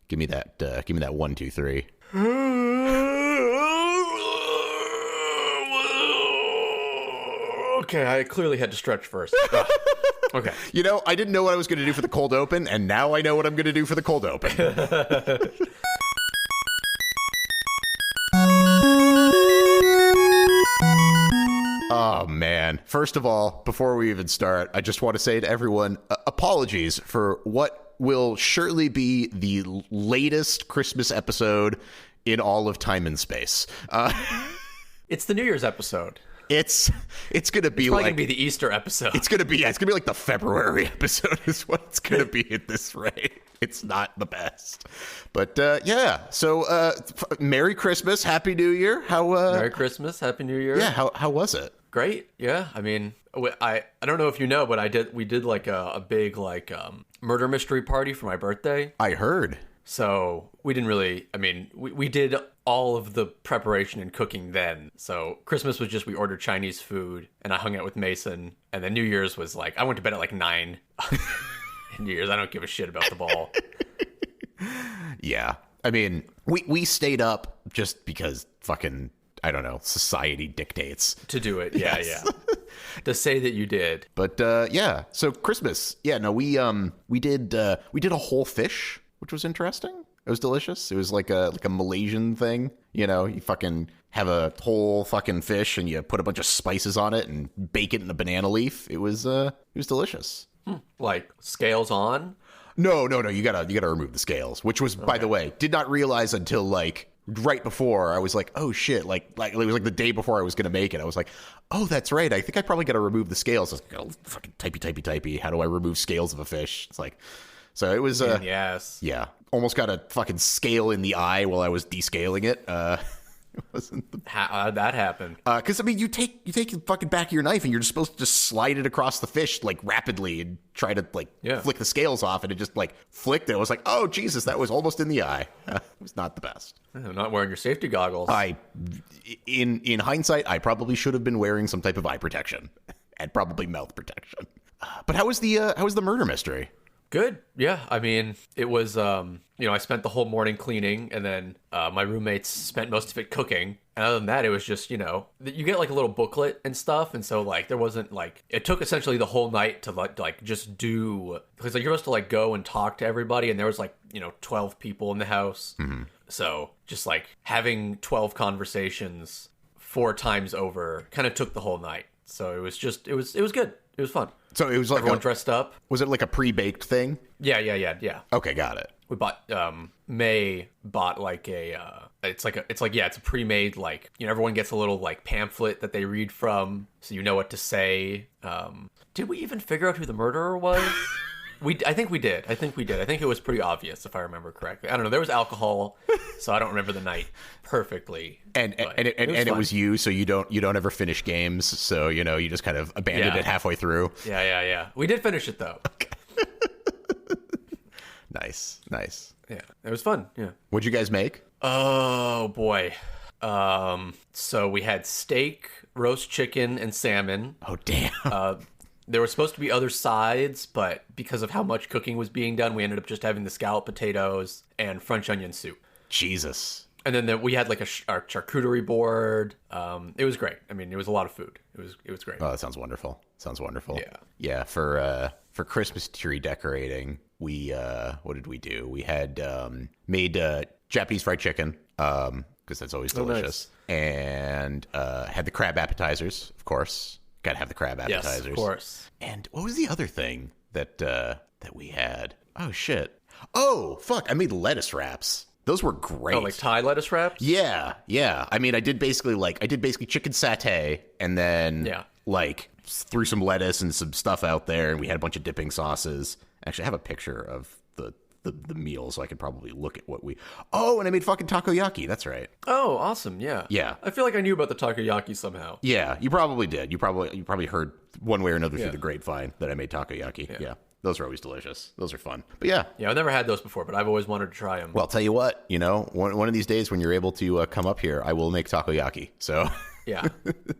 Give me that 1, 2, 3. Okay, I clearly had to stretch first. Okay. You know, I didn't know what I was going to do for the cold open, and now I know what I'm going to do for the cold open. Oh, man. First of all, before we even start, I just want to say to everyone, apologies for what will surely be the latest Christmas episode in all of time and space. It's the New Year's episode. It's gonna be It's gonna be the Easter episode. It's gonna be like the February episode is what it's gonna be at this rate. It's not the best, but yeah. So Merry Christmas, Happy New Year. How Merry Christmas, Happy New Year. Yeah. How was it? Great. Yeah. I mean, I don't know if you know, but we did like a big like murder mystery party for my birthday. I heard. So we didn't really, I mean, we did all of the preparation and cooking then. So Christmas was just, we ordered Chinese food and I hung out with Mason. And then New Year's was like, I went to bed at like 9. New Year's, I don't give a shit about the ball. Yeah. I mean, we stayed up just because fucking, I don't know, society dictates. To do it. Yeah, yes. Yeah. To say that you did. But yeah, so Christmas. Yeah, no, we did a whole fish, which was interesting. It was delicious. It was like a Malaysian thing. You know, you fucking have a whole fucking fish and you put a bunch of spices on it and bake it in a banana leaf. It was delicious. Like scales on? No. You gotta remove the scales, which was, by the way, did not realize until like right before. I was like, oh shit, like it was like the day before I was gonna make it. I was like, oh, that's right. I think I probably gotta remove the scales. I was like, oh, fucking typey. How do I remove scales of a fish? It's like, so it was. Yes. Yeah. Almost got a fucking scale in the eye while I was descaling it. It wasn't the... How'd that happen? Because I mean, you take the fucking back of your knife and you're just supposed to just slide it across the fish like rapidly and try to like flick the scales off, and it just like flicked it. I was like, oh Jesus, that was almost in the eye. It was not the best. I'm not wearing your safety goggles. In hindsight, I probably should have been wearing some type of eye protection and probably mouth protection. But how was the murder mystery? Good. Yeah. I mean, it was, I spent the whole morning cleaning, and then my roommates spent most of it cooking. And other than that, it was just, you get like a little booklet and stuff. And so like, there wasn't like, it took essentially the whole night to like just do, because like you're supposed to like go and talk to everybody. And there was like, 12 people in the house. Mm-hmm. So just like having 12 conversations 4 times over kind of took the whole night. So it was good. It was fun. So it was like everyone dressed up. Was it like a pre-baked thing? Yeah. Okay, got it. We bought May bought like it's a pre-made, like, everyone gets a little like pamphlet that they read from, so you know what to say. Did we even figure out who the murderer was? I think we did. I think it was pretty obvious, if I remember correctly. I don't know. There was alcohol, so I don't remember the night perfectly. And it was you, so you don't ever finish games, so you just kind of abandoned it halfway through. Yeah. We did finish it though. Okay. Nice. Yeah, it was fun. Yeah. What'd you guys make? Oh boy. So we had steak, roast chicken, and salmon. Oh damn. There were supposed to be other sides, but because of how much cooking was being done, we ended up just having the scalloped potatoes and French onion soup. Jesus. And then we had like our charcuterie board. It was great. I mean, it was a lot of food. It was great. Oh, that sounds wonderful. Yeah. For Christmas tree decorating, we what did we do? We had made Japanese fried chicken because that's always delicious, and had the crab appetizers, of course. Got to have the crab appetizers. Yes, of course. And what was the other thing that we had? Oh shit. Oh fuck! I made lettuce wraps. Those were great. Oh, like Thai lettuce wraps? Yeah. I mean, I did basically chicken satay, and then like threw some lettuce and some stuff out there, and we had a bunch of dipping sauces. Actually, I have a picture of the meal, so I could probably look at what we... Oh, and I made fucking takoyaki. That's right. Oh, awesome. Yeah. Yeah. I feel like I knew about the takoyaki somehow. Yeah, you probably did. You probably heard one way or another through the grapevine that I made takoyaki. Yeah. Those are always delicious. Those are fun. But yeah. Yeah, I've never had those before, but I've always wanted to try them. Well, I'll tell you what, one of these days when you're able to come up here, I will make takoyaki. So... Yeah.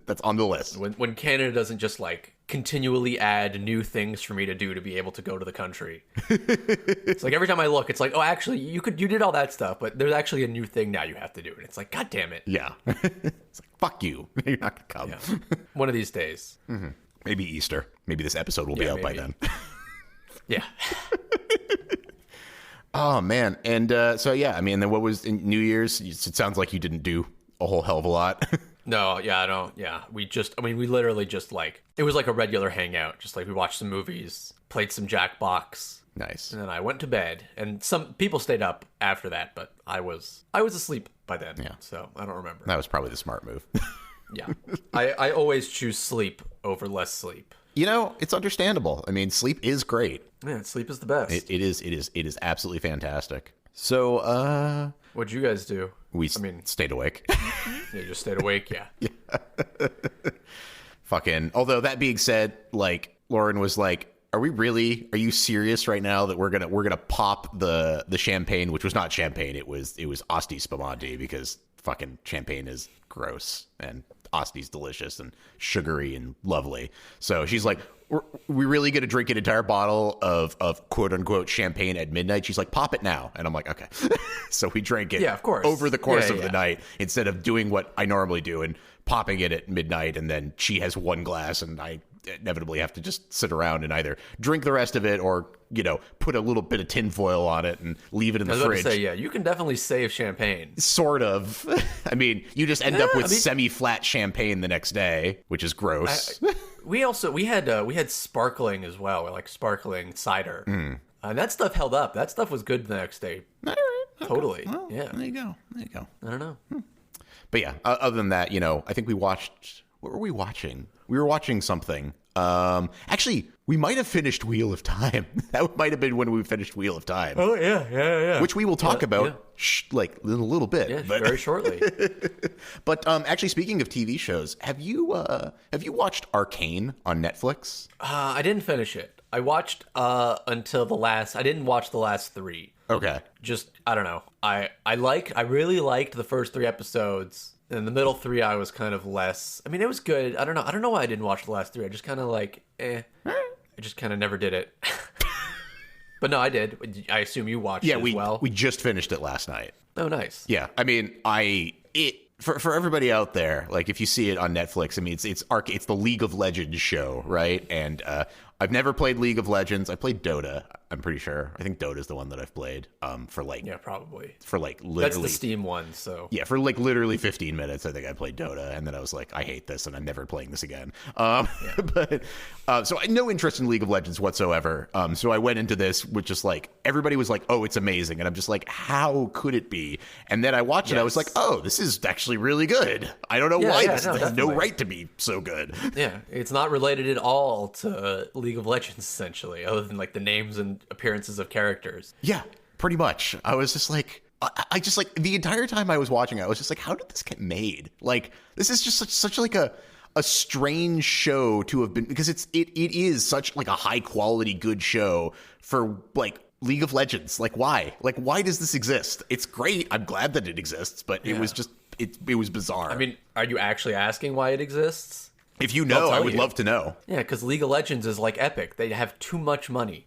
That's on the list. When Canada doesn't just like continually add new things for me to do to be able to go to the country. It's like every time I look, it's like, oh, actually, you did all that stuff, but there's actually a new thing now you have to do. And it's like, God damn it. Yeah. It's like, fuck you. You're not going to come. Yeah. One of these days. Mm-hmm. Maybe Easter. Maybe this episode will be out by then. Yeah. Oh, man. And so, yeah, I mean, then what was in New Year's? It sounds like you didn't do a whole hell of a lot. No, yeah, I don't. Yeah, we literally just like, it was like a regular hangout. Just like we watched some movies, played some Jackbox. Nice. And then I went to bed. And some people stayed up after that, but I was asleep by then. Yeah. So I don't remember. That was probably the smart move. Yeah. I always choose sleep over less sleep. You know, it's understandable. I mean, sleep is great. Yeah, sleep is the best. It is absolutely fantastic. So, what'd you guys do? We stayed awake. Yeah, you just stayed awake, yeah. Fucking, although that being said, like, Lauren was like, are you serious right now that we're gonna pop the champagne, which was not champagne, it was Asti Spumante, because fucking champagne is gross and Asti's delicious and sugary and lovely. So she's like, we really going to drink an entire bottle of quote unquote champagne at midnight? She's like, pop it now. And I'm like, okay. So we drank it, yeah, of course, over the course of the night, instead of doing what I normally do and popping it at midnight. And then she has one glass and I inevitably have to just sit around and either drink the rest of it or, you know, put a little bit of tinfoil on it and leave it in the fridge. Say, yeah, you can definitely save champagne. Sort of. I mean, you just end up with semi-flat champagne the next day, which is gross. We had sparkling as well, like sparkling cider. And that stuff held up. That stuff was good the next day. All right. Okay. Totally. Well, yeah. There you go. I don't know. But yeah, other than that, you know, I think we watched... What were we watching? We were watching something. Actually, we might have finished Wheel of Time. That might have been when we finished Wheel of Time. Oh, yeah. Which we will talk about like in a little bit. Yeah, very shortly. But actually, speaking of TV shows, have you watched Arcane on Netflix? I didn't finish it. I watched until the last... I didn't watch the last 3. Okay. Just, I don't know. I really liked the first 3 episodes. In the middle 3, I was kind of less... I mean, it was good. I don't know why I didn't watch the last 3. I just kind of like, I just kind of never did it. But no, I did. I assume you watched it as well. We just finished it last night. Oh, nice. Yeah, I mean, for everybody out there, like if you see it on Netflix, I mean, it's the League of Legends show, right? And I've never played League of Legends. I played Dota. I'm pretty sure. I think Dota's the one that I've played. For like, yeah, probably for like literally. That's the Steam one. So yeah, for like literally 15 minutes, I think I played Dota, and then I was like, I hate this, and I'm never playing this again. But so I had no interest in League of Legends whatsoever. So I went into this with just like everybody was like, oh, it's amazing, and I'm just like, how could it be? And then I watched it. I was like, oh, this is actually really good. I don't know why this has no right to be so good. Yeah, it's not related at all to League of Legends, essentially, other than like the names and appearances of characters. Yeah, pretty much. I was just like, I just like the entire time I was watching it, I was just like, how did this get made? Like, this is just such like a strange show to have been, because it is such like a high quality good show for like League of Legends. Like, why does this exist? It's great. I'm glad that it exists, but it was just it was bizarre. I mean, are you actually asking why it exists? If you know, I would love to know. Yeah, because League of Legends is like Epic. They have too much money.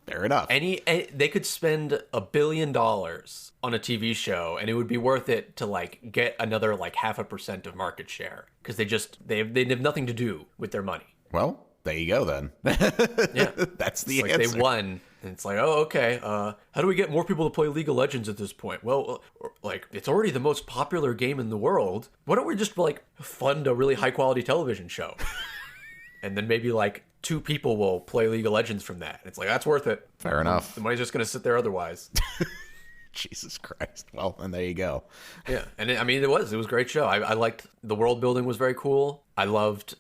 Fair enough. They could spend $1 billion on a TV show, and it would be worth it to like get another like 0.5% of market share, because they have nothing to do with their money. Well, there you go then. Yeah, that's the answer. answer. They won, and it's like, oh, okay. How do we get more people to play League of Legends at this point? Well, like it's already the most popular game in the world. Why don't we just like fund a really high quality television show, and then maybe like 2 people will play League of Legends from that. It's like, that's worth it. Fair enough. The money's just going to sit there otherwise. Jesus Christ. Well, and there you go. Yeah. And it was a great show. I liked the world building was very cool. I loved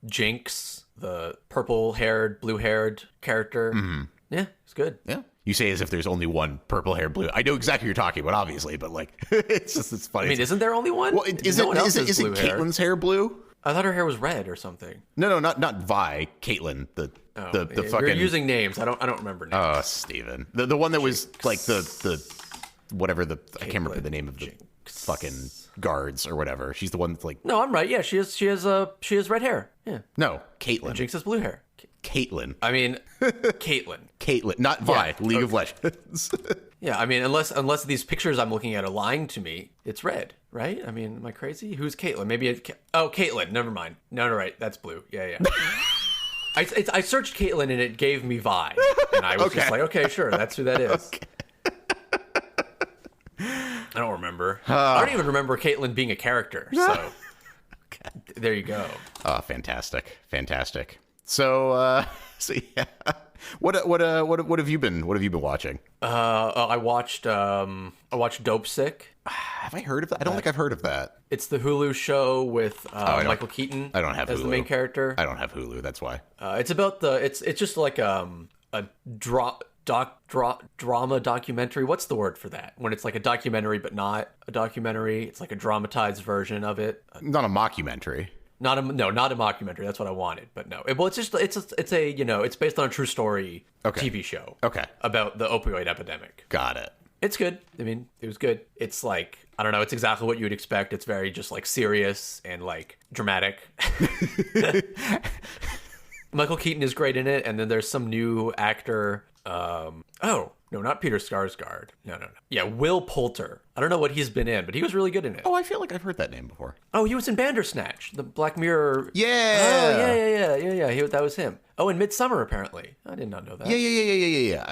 Jinx, the purple-haired, blue-haired character. Mm-hmm. Yeah, it's good. Yeah. You say as if there's only one purple-haired blue. I know exactly what you're talking about, obviously, but like, it's funny. I mean, isn't there only one? Well, is it Caitlyn's hair blue? I thought her hair was red or something. No, not Vi. Caitlyn, the fucking. You're using names. I don't remember names. Oh, Steven. The one that was like the whatever I can't remember the name of the fucking guards or whatever. She's the one that's like No, I'm right. Yeah, she has red hair. Yeah. no, Caitlyn. Jinx has blue hair. Caitlyn. I mean, Caitlyn. Not Vi. Yeah. League of Legends. Yeah, I mean, unless these pictures I'm looking at are lying to me, it's red, right? I mean, am I crazy? Who's Caitlyn? Caitlyn. Never mind. No, right. That's blue. Yeah. I searched Caitlyn and it gave me Vi, and I was just like, okay, sure, that's who that is. Okay. I don't remember. I don't even remember Caitlyn being a character. So there you go. Oh, fantastic. So yeah. What have you been watching? I watched Dope Sick. Have I heard of that? I don't think I've heard of that. It's the Hulu show with Michael Keaton. I don't have as Hulu. The main character. I don't have Hulu. That's why. It's about it's just like a drama documentary. What's the word for that? When it's like a documentary but not a documentary. It's like a dramatized version of it. Not a mockumentary. Not a mockumentary. That's what I wanted, but no. It's based on a true story TV show. Okay. About the opioid epidemic. Got it. It's good. I mean, it was good. It's like, I don't know. It's exactly what you would expect. It's very just like serious and like dramatic. Michael Keaton is great in it, and then there's some new actor. No, not Peter Skarsgård. No. Yeah, Will Poulter. I don't know what he's been in, but he was really good in it. Oh, I feel like I've heard that name before. Oh, he was in Bandersnatch, the Black Mirror. Yeah. Oh, yeah. That was him. Oh, in Midsummer, apparently. I did not know that. Yeah.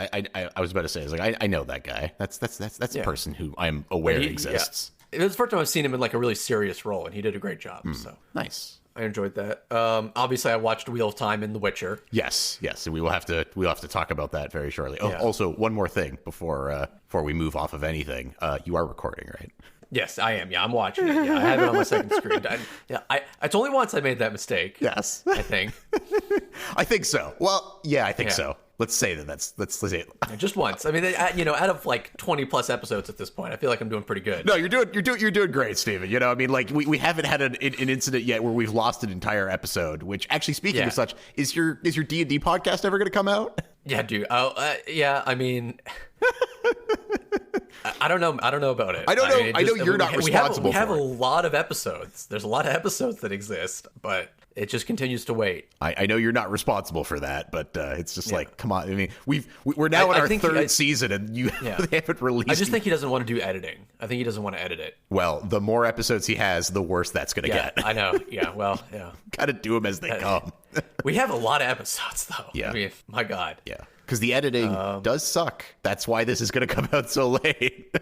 I was about to say, I was like, I know that guy. That's a person who I'm aware exists. Yeah. It was the first time I've seen him in like a really serious role, and he did a great job. So nice. I enjoyed that. Obviously, I watched Wheel of Time and The Witcher. Yes, and we'll have to talk about that very shortly. Oh, yeah. Also, one more thing before we move off of anything. You are recording, right? Yes, I am. Yeah, I'm watching it. Yeah, I have it on my second screen. It's only once I made that mistake. Yes, I think. I think so. Well, yeah, I think so. Let's say that. Let's say it. Just once. I mean, out of like 20 plus episodes at this point, I feel like I'm doing pretty good. No, you're doing great, Steven. You know, I mean, like we haven't had an incident yet where we've lost an entire episode. Which actually, speaking of such, is your D&D podcast ever going to come out? Yeah, dude. Yeah. I mean, I don't know. I don't know about it. I don't know. I know you're not responsible. We have a lot of episodes. There's a lot of episodes that exist, but it just continues to wait. I know you're not responsible for that, but it's just like, come on. I mean, we're now in our third season, and they haven't released. I just think he doesn't want to do editing. I think he doesn't want to edit it. Well, the more episodes he has, the worse that's going to get. I know. Yeah. Well, yeah. Got to do them as they come. We have a lot of episodes, though. Yeah. I mean, my God. Yeah. Because the editing does suck. That's why this is going to come out so late.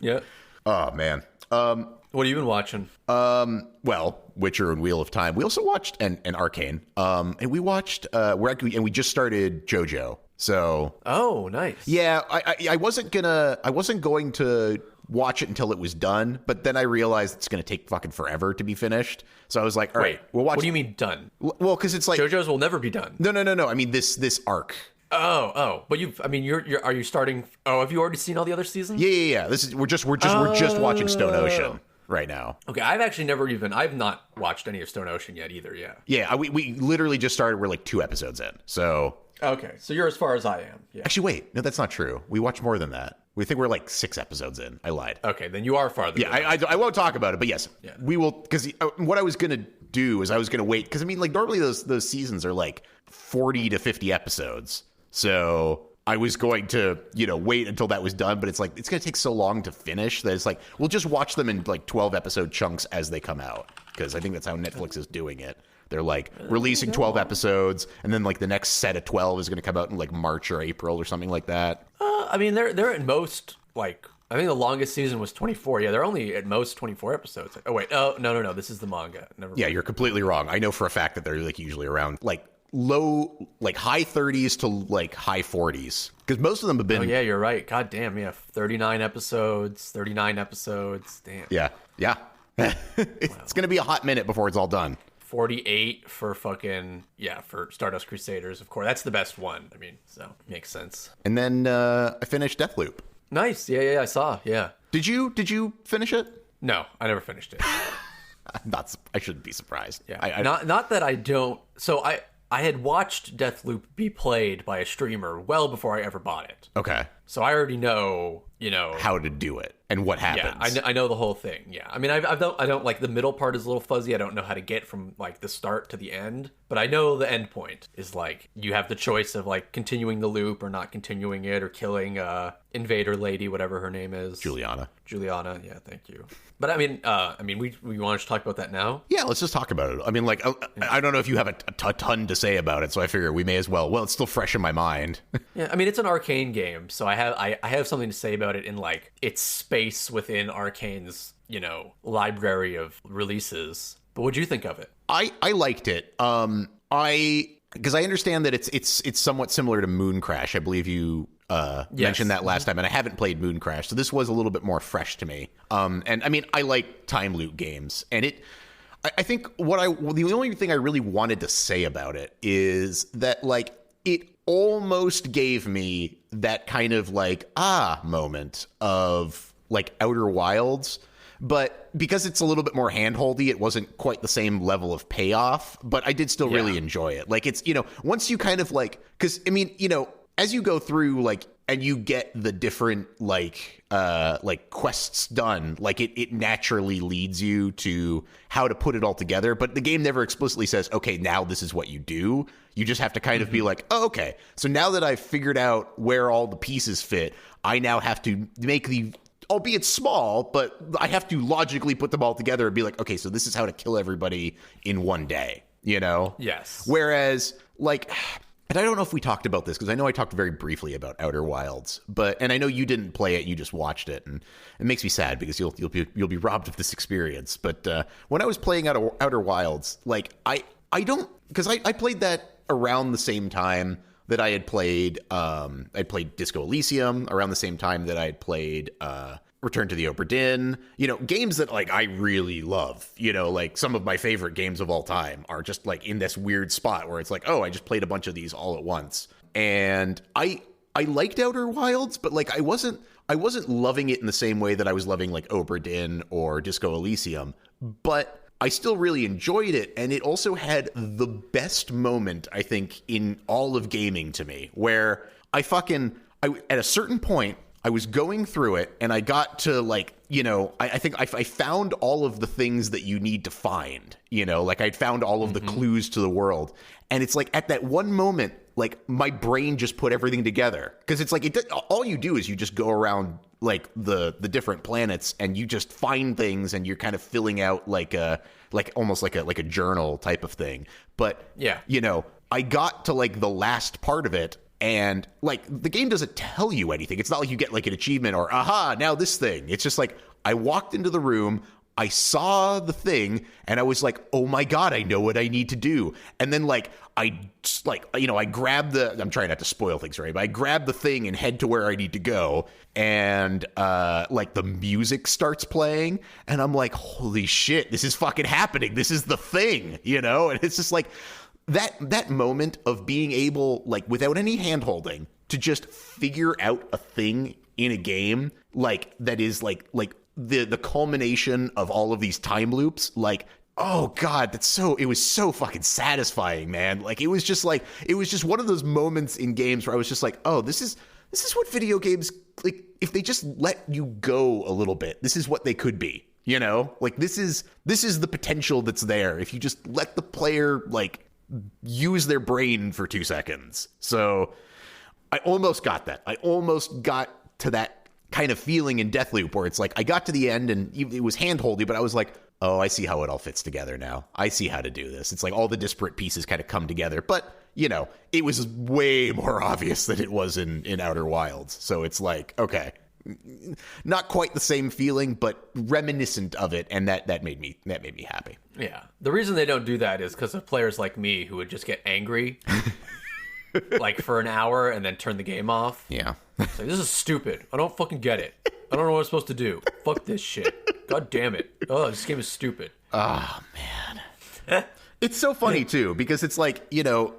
Yeah. Oh, man. What have you been watching? Well, Witcher and Wheel of Time. We also watched and Arcane. And we watched we just started JoJo. So oh, nice. Yeah, I wasn't going to watch it until it was done, but then I realized it's going to take fucking forever to be finished. So I was like, all right, we'll watch. What do you mean done? Well, because it's like JoJo's will never be done. No. I mean this arc. Oh, but are you starting? Oh, have you already seen all the other seasons? Yeah. We're just watching Stone Ocean right now. Okay, I've not watched any of Stone Ocean yet either. Yeah. Yeah, we literally just started. We're like 2 episodes in. So okay, so you're as far as I am. Yeah. Actually, wait, no, that's not true. We watched more than that. We think we're like 6 episodes in. I lied. Okay, then you are farther. Yeah, I won't talk about it, but yes, we will. Because what I was gonna do is I was gonna wait. Because I mean, like normally those seasons are like 40 to 50 episodes. So I was going to, wait until that was done, but it's like, it's going to take so long to finish that it's like, we'll just watch them in like 12 episode chunks as they come out. Because I think that's how Netflix is doing it. They're like releasing 12 episodes, and then like the next set of 12 is going to come out in like March or April or something like that. I mean, they're at most like, I think the longest season was 24. Yeah, they're only at most 24 episodes. Oh, wait. Oh, no. This is the manga. Never mind. Yeah, you're completely wrong. I know for a fact that they're like usually around like high 30s to like high 40s, because most of them have been. Oh yeah, you're right. God damn, yeah, 39 episodes. Damn. Yeah. It's gonna be a hot minute before it's all done. 48 for for Stardust Crusaders, of course. That's the best one. I mean, so makes sense. And then I finished Deathloop. Nice. Yeah, I saw. Yeah. Did you finish it? No, I never finished it. I shouldn't be surprised. Yeah. Not that I don't. So I had watched Deathloop be played by a streamer well before I ever bought it. Okay. So I already know, you know, how to do it and what happens. Yeah, I know the whole thing. Yeah, I mean, I don't like the middle part is a little fuzzy. I don't know how to get from like the start to the end, but I know the end point is like you have the choice of like continuing the loop or not continuing it or killing Invader Lady, whatever her name is, Juliana. Yeah, thank you. But I mean, we want to talk about that now. Yeah, let's just talk about it. I mean, like, I don't know if you have a ton to say about it, so I figure we may as well. Well, it's still fresh in my mind. Yeah, I mean, it's an Arcane game, so I have something to say about it in like its space within Arcane's, you know, library of releases. But what'd you think of it? I liked it. Because I understand that it's somewhat similar to Moon Crash. I believe you mentioned that last time, and I haven't played Moon Crash, so this was a little bit more fresh to me. And I mean, I like time loop games, and I think the only thing I really wanted to say about it is that like it almost gave me that kind of like moment of like Outer Wilds. But because it's a little bit more handholdy, it wasn't quite the same level of payoff, but I did still really enjoy it. Like, it's, you know, once you kind of like, because I mean, you know, as you go through like, and you get the different like quests done, like it naturally leads you to how to put it all together. But the game never explicitly says, okay, now this is what you do. You just have to kind of be like, oh, okay, so now that I've figured out where all the pieces fit, I now have to make albeit small, but I have to logically put them all together and be like, okay, so this is how to kill everybody in one day, you know? Yes. Whereas, like, and I don't know if we talked about this, because I know I talked very briefly about Outer Wilds, and I know you didn't play it, you just watched it, and it makes me sad because you'll be robbed of this experience. But when I was playing Outer Wilds, like, I don't, because I played that around the same time that I had played Disco Elysium, around the same time that I had played Return to the Obra Dinn, you know, games that like I really love, you know, like some of my favorite games of all time are just like in this weird spot where it's like, oh, I just played a bunch of these all at once. And I liked Outer Wilds, but like I wasn't loving it in the same way that I was loving like Obra Dinn or Disco Elysium, but I still really enjoyed it, and it also had the best moment, I think, in all of gaming to me, where at a certain point, I was going through it, and I got to, like, you know, I think I found all of the things that you need to find, you know, like I'd found all of the clues to the world, and it's like at that one moment, like my brain just put everything together, because it's like all you do is you just go around like the different planets and you just find things and you're kind of filling out like almost like a journal type of thing. But yeah, you know, I got to like the last part of it, and like the game doesn't tell you anything. It's not like you get like an achievement or aha, now this thing. It's just like I walked into the room, I saw the thing, and I was like, oh my God, I know what I need to do. And then like I just like, you know, I grabbed I'm trying not to spoil things, right? But I grabbed the thing and head to where I need to go. And like the music starts playing and I'm like, holy shit, this is fucking happening. This is the thing, you know? And it's just like that moment of being able, like without any hand holding, to just figure out a thing in a game, like that is like the culmination of all of these time loops, like, oh God, it was so fucking satisfying, man. Like it was just one of those moments in games where I was just like, oh, this is what video games, like, if they just let you go a little bit, this is what they could be, you know? Like this is the potential that's there if you just let the player like use their brain for 2 seconds. So I almost got that. I almost got to that kind of feeling in Deathloop where it's like I got to the end and it was handholdy, but I was like, oh, I see how it all fits together now. I see how to do this. It's like all the disparate pieces kind of come together. But, you know, it was way more obvious than it was in Outer Wilds. So it's like, okay, not quite the same feeling, but reminiscent of it. And that made me happy. Yeah. The reason they don't do that is because of players like me who would just get angry like for an hour and then turn the game off. Yeah. It's like, this is stupid. I don't fucking get it. I don't know what I'm supposed to do. Fuck this shit. God damn it. Oh, this game is stupid. Oh, man. It's so funny, too, because it's like, you know,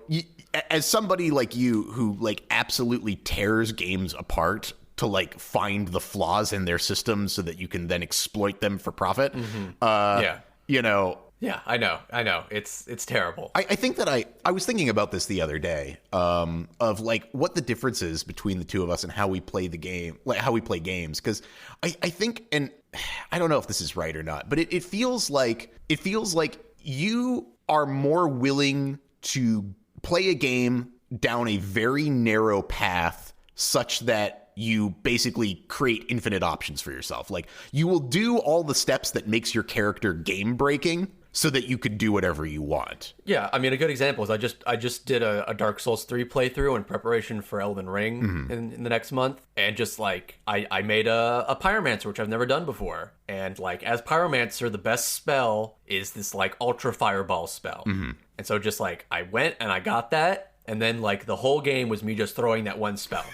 as somebody like you who, like, absolutely tears games apart to, like, find the flaws in their systems so that you can then exploit them for profit, Yeah. You know, Yeah, I know. It's terrible. I think that I was thinking about this the other day, of like what the difference is between the two of us and how we play the game, like how we play games. Because I think, and I don't know if this is right or not, but it feels like you are more willing to play a game down a very narrow path such that you basically create infinite options for yourself. Like, you will do all the steps that makes your character game breaking so that you could do whatever you want. Yeah, I mean, a good example is I just did a Dark Souls 3 playthrough in preparation for Elden Ring in the next month, and just like I made a Pyromancer, which I've never done before, and like as Pyromancer, the best spell is this like Ultra Fireball spell, and so just like I went and I got that, and then like the whole game was me just throwing that one spell.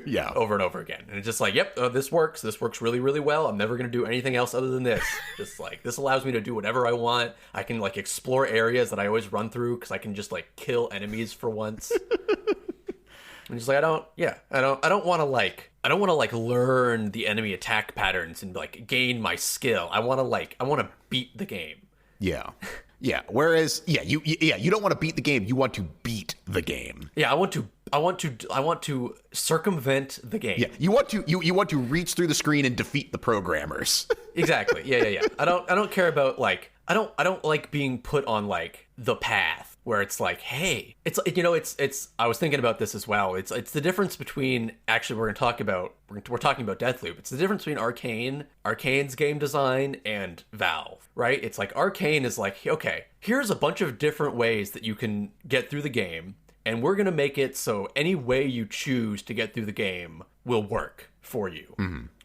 Yeah, over and over again, and it's just like, yep, this works really, really well. I'm never gonna do anything else other than this. Just like, this allows me to do whatever I want. I can like explore areas that I always run through because I can just like kill enemies for once. And just like, I don't want to like learn the enemy attack patterns and like gain my skill. I want to beat the game. Yeah. Yeah. Whereas, you don't want to beat the game. You want to beat the game. Yeah, I want to circumvent the game. Yeah, you want to reach through the screen and defeat the programmers. Exactly. Yeah. I don't care about like I don't like being put on like the path where it's like, hey, it's I was thinking about this as well. It's the difference between, actually we're talking about Deathloop. It's the difference between Arcane's game design and Valve, right? It's like Arcane is like, okay, here's a bunch of different ways that you can get through the game, and we're going to make it so any way you choose to get through the game will work for you.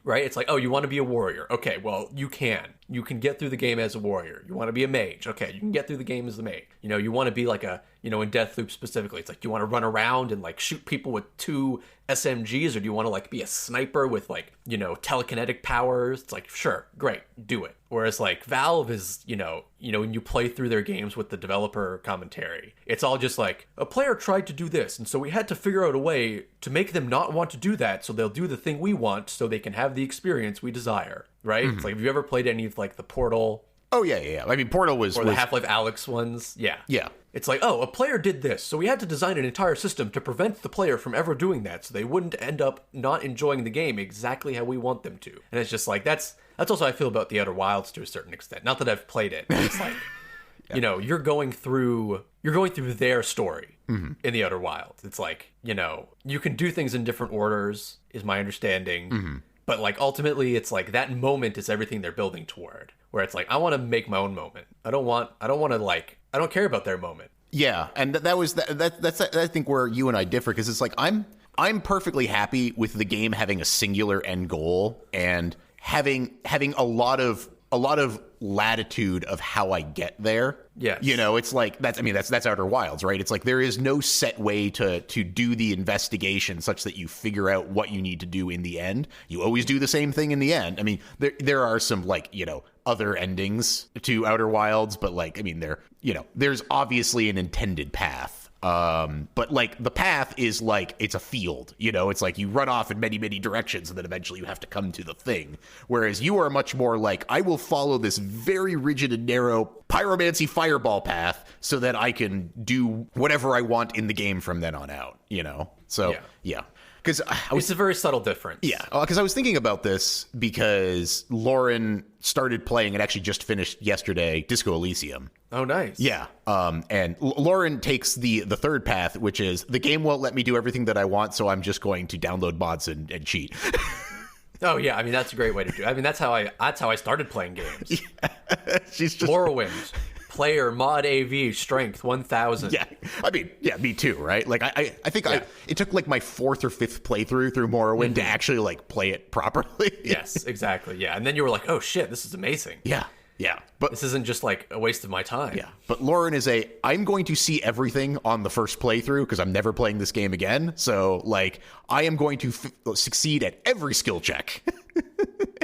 Right? It's like, oh, you want to be a warrior. Okay, well, you can. You can get through the game as a warrior. You want to be a mage. Okay, you can get through the game as a mage. You want to be like in Deathloop specifically, it's like, you want to run around and like shoot people with 2 SMGs, or do you want to like be a sniper with like, telekinetic powers? It's like, sure, great, do it. Whereas like Valve is, when you play through their games with the developer commentary, it's all just like, a player tried to do this, and so we had to figure out a way to make them not want to do that, so they'll do the thing we want so they can have the experience we desire, right? It's like, have you ever played any of like the Portal? Oh, yeah. I mean, Portal was... Or the Half-Life Alyx ones? Yeah. Yeah. It's like, oh, a player did this, so we had to design an entire system to prevent the player from ever doing that, so they wouldn't end up not enjoying the game exactly how we want them to. And it's just like, that's also how I feel about The Outer Wilds to a certain extent. Not that I've played it, but it's like, you're going through their story in The Outer Wilds. It's like, you can do things in different orders, is my understanding. But like, ultimately, it's like that moment is everything they're building toward. Where it's like, I want to make my own moment. I don't care about their moment. Yeah, and that's I think where you and I differ, because it's like, I'm perfectly happy with the game having a singular end goal and having a lot of latitude of how I get there. Yes. It's like, that's Outer Wilds, right? It's like, there is no set way to do the investigation such that you figure out what you need to do in the end. You always do the same thing in the end. I mean, there are some like, other endings to Outer Wilds, but like, I mean, there's obviously an intended path. But like, the path is like, it's a field, it's like you run off in many, many directions and then eventually you have to come to the thing. Whereas you are much more like, I will follow this very rigid and narrow pyromancy fireball path so that I can do whatever I want in the game from then on out, So, yeah. Because it's a very subtle difference. Yeah, because I was thinking about this because Lauren started playing and actually just finished yesterday Disco Elysium. Oh, nice. Yeah, and Lauren takes the third path, which is the game won't let me do everything that I want, so I'm just going to download mods and cheat. Oh yeah, I mean, that's a great way to do it. I mean, that's how I started playing games. Yeah. She's just Morrowind. Player mod AV strength 1000. Yeah, I mean, yeah, me too, right? Like, I think it took like my 4th or 5th playthrough through Morrowind to actually like play it properly. Yes, exactly. Yeah, and then you were like, oh shit, this is amazing. Yeah, but this isn't just like a waste of my time. Yeah, but Lauren is I'm going to see everything on the first playthrough because I'm never playing this game again. So like, I am going to succeed at every skill check.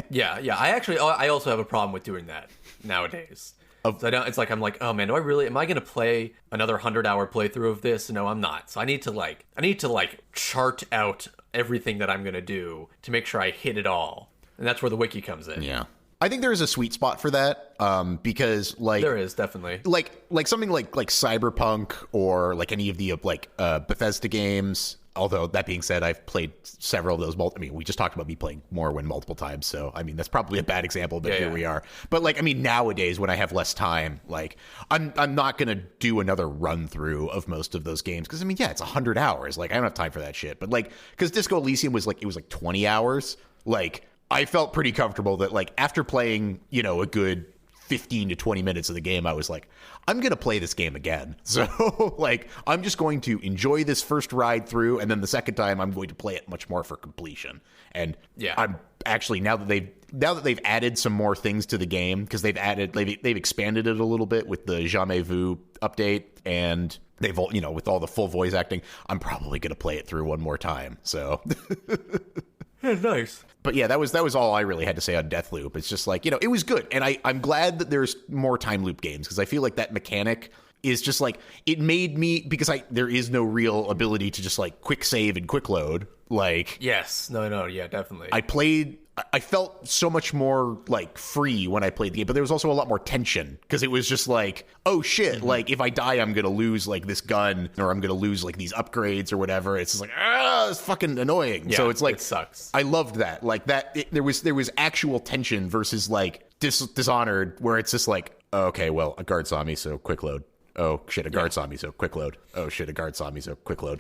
Yeah. I also have a problem with doing that nowadays. It's like, I'm like, oh man, am I going to play another 100-hour playthrough of this? No, I'm not. So I need to chart out everything that I'm going to do to make sure I hit it all. And that's where the wiki comes in. Yeah. I think there is a sweet spot for that, because like There is definitely like something like Cyberpunk or like any of the Bethesda games. Although that being said, I've played several of those. I mean, we just talked about me playing Morrowind multiple times, so I mean that's probably a bad example, but here we are. But like, I mean, nowadays when I have less time, like I'm not gonna do another run through of most of those games because I mean, yeah, it's 100 hours. Like I don't have time for that shit. But like, because Disco Elysium was like 20 hours. Like I felt pretty comfortable that like after playing a good 15 to 20 minutes of the game, I was like, I'm going to play this game again. So like, I'm just going to enjoy this first ride through. And then the second time I'm going to play it much more for completion. And I'm actually, now that they've added some more things to the game, because they've expanded it a little bit with the Jamais Vu update, and they've with all the full voice acting, I'm probably going to play it through one more time. So Yeah, nice. But yeah, that was all I really had to say on Deathloop. It's just like, it was good. And I'm glad that there's more time loop games, because I feel like that mechanic is just like, it made me, because there is no real ability to just like quick save and quick load. Like, yes, no, yeah, definitely. I felt so much more like free when I played the game, but there was also a lot more tension, because it was just like, oh shit, like if I die, I'm going to lose like this gun, or I'm going to lose like these upgrades or whatever. It's just like, it's fucking annoying. Yeah, so it's like, it sucks. I loved that. Like that, there was actual tension versus like Dishonored, where it's just like, oh, okay, well, a guard saw me, so quick load. Oh shit, a guard saw me, so quick load. Oh shit, a guard saw me, so quick load.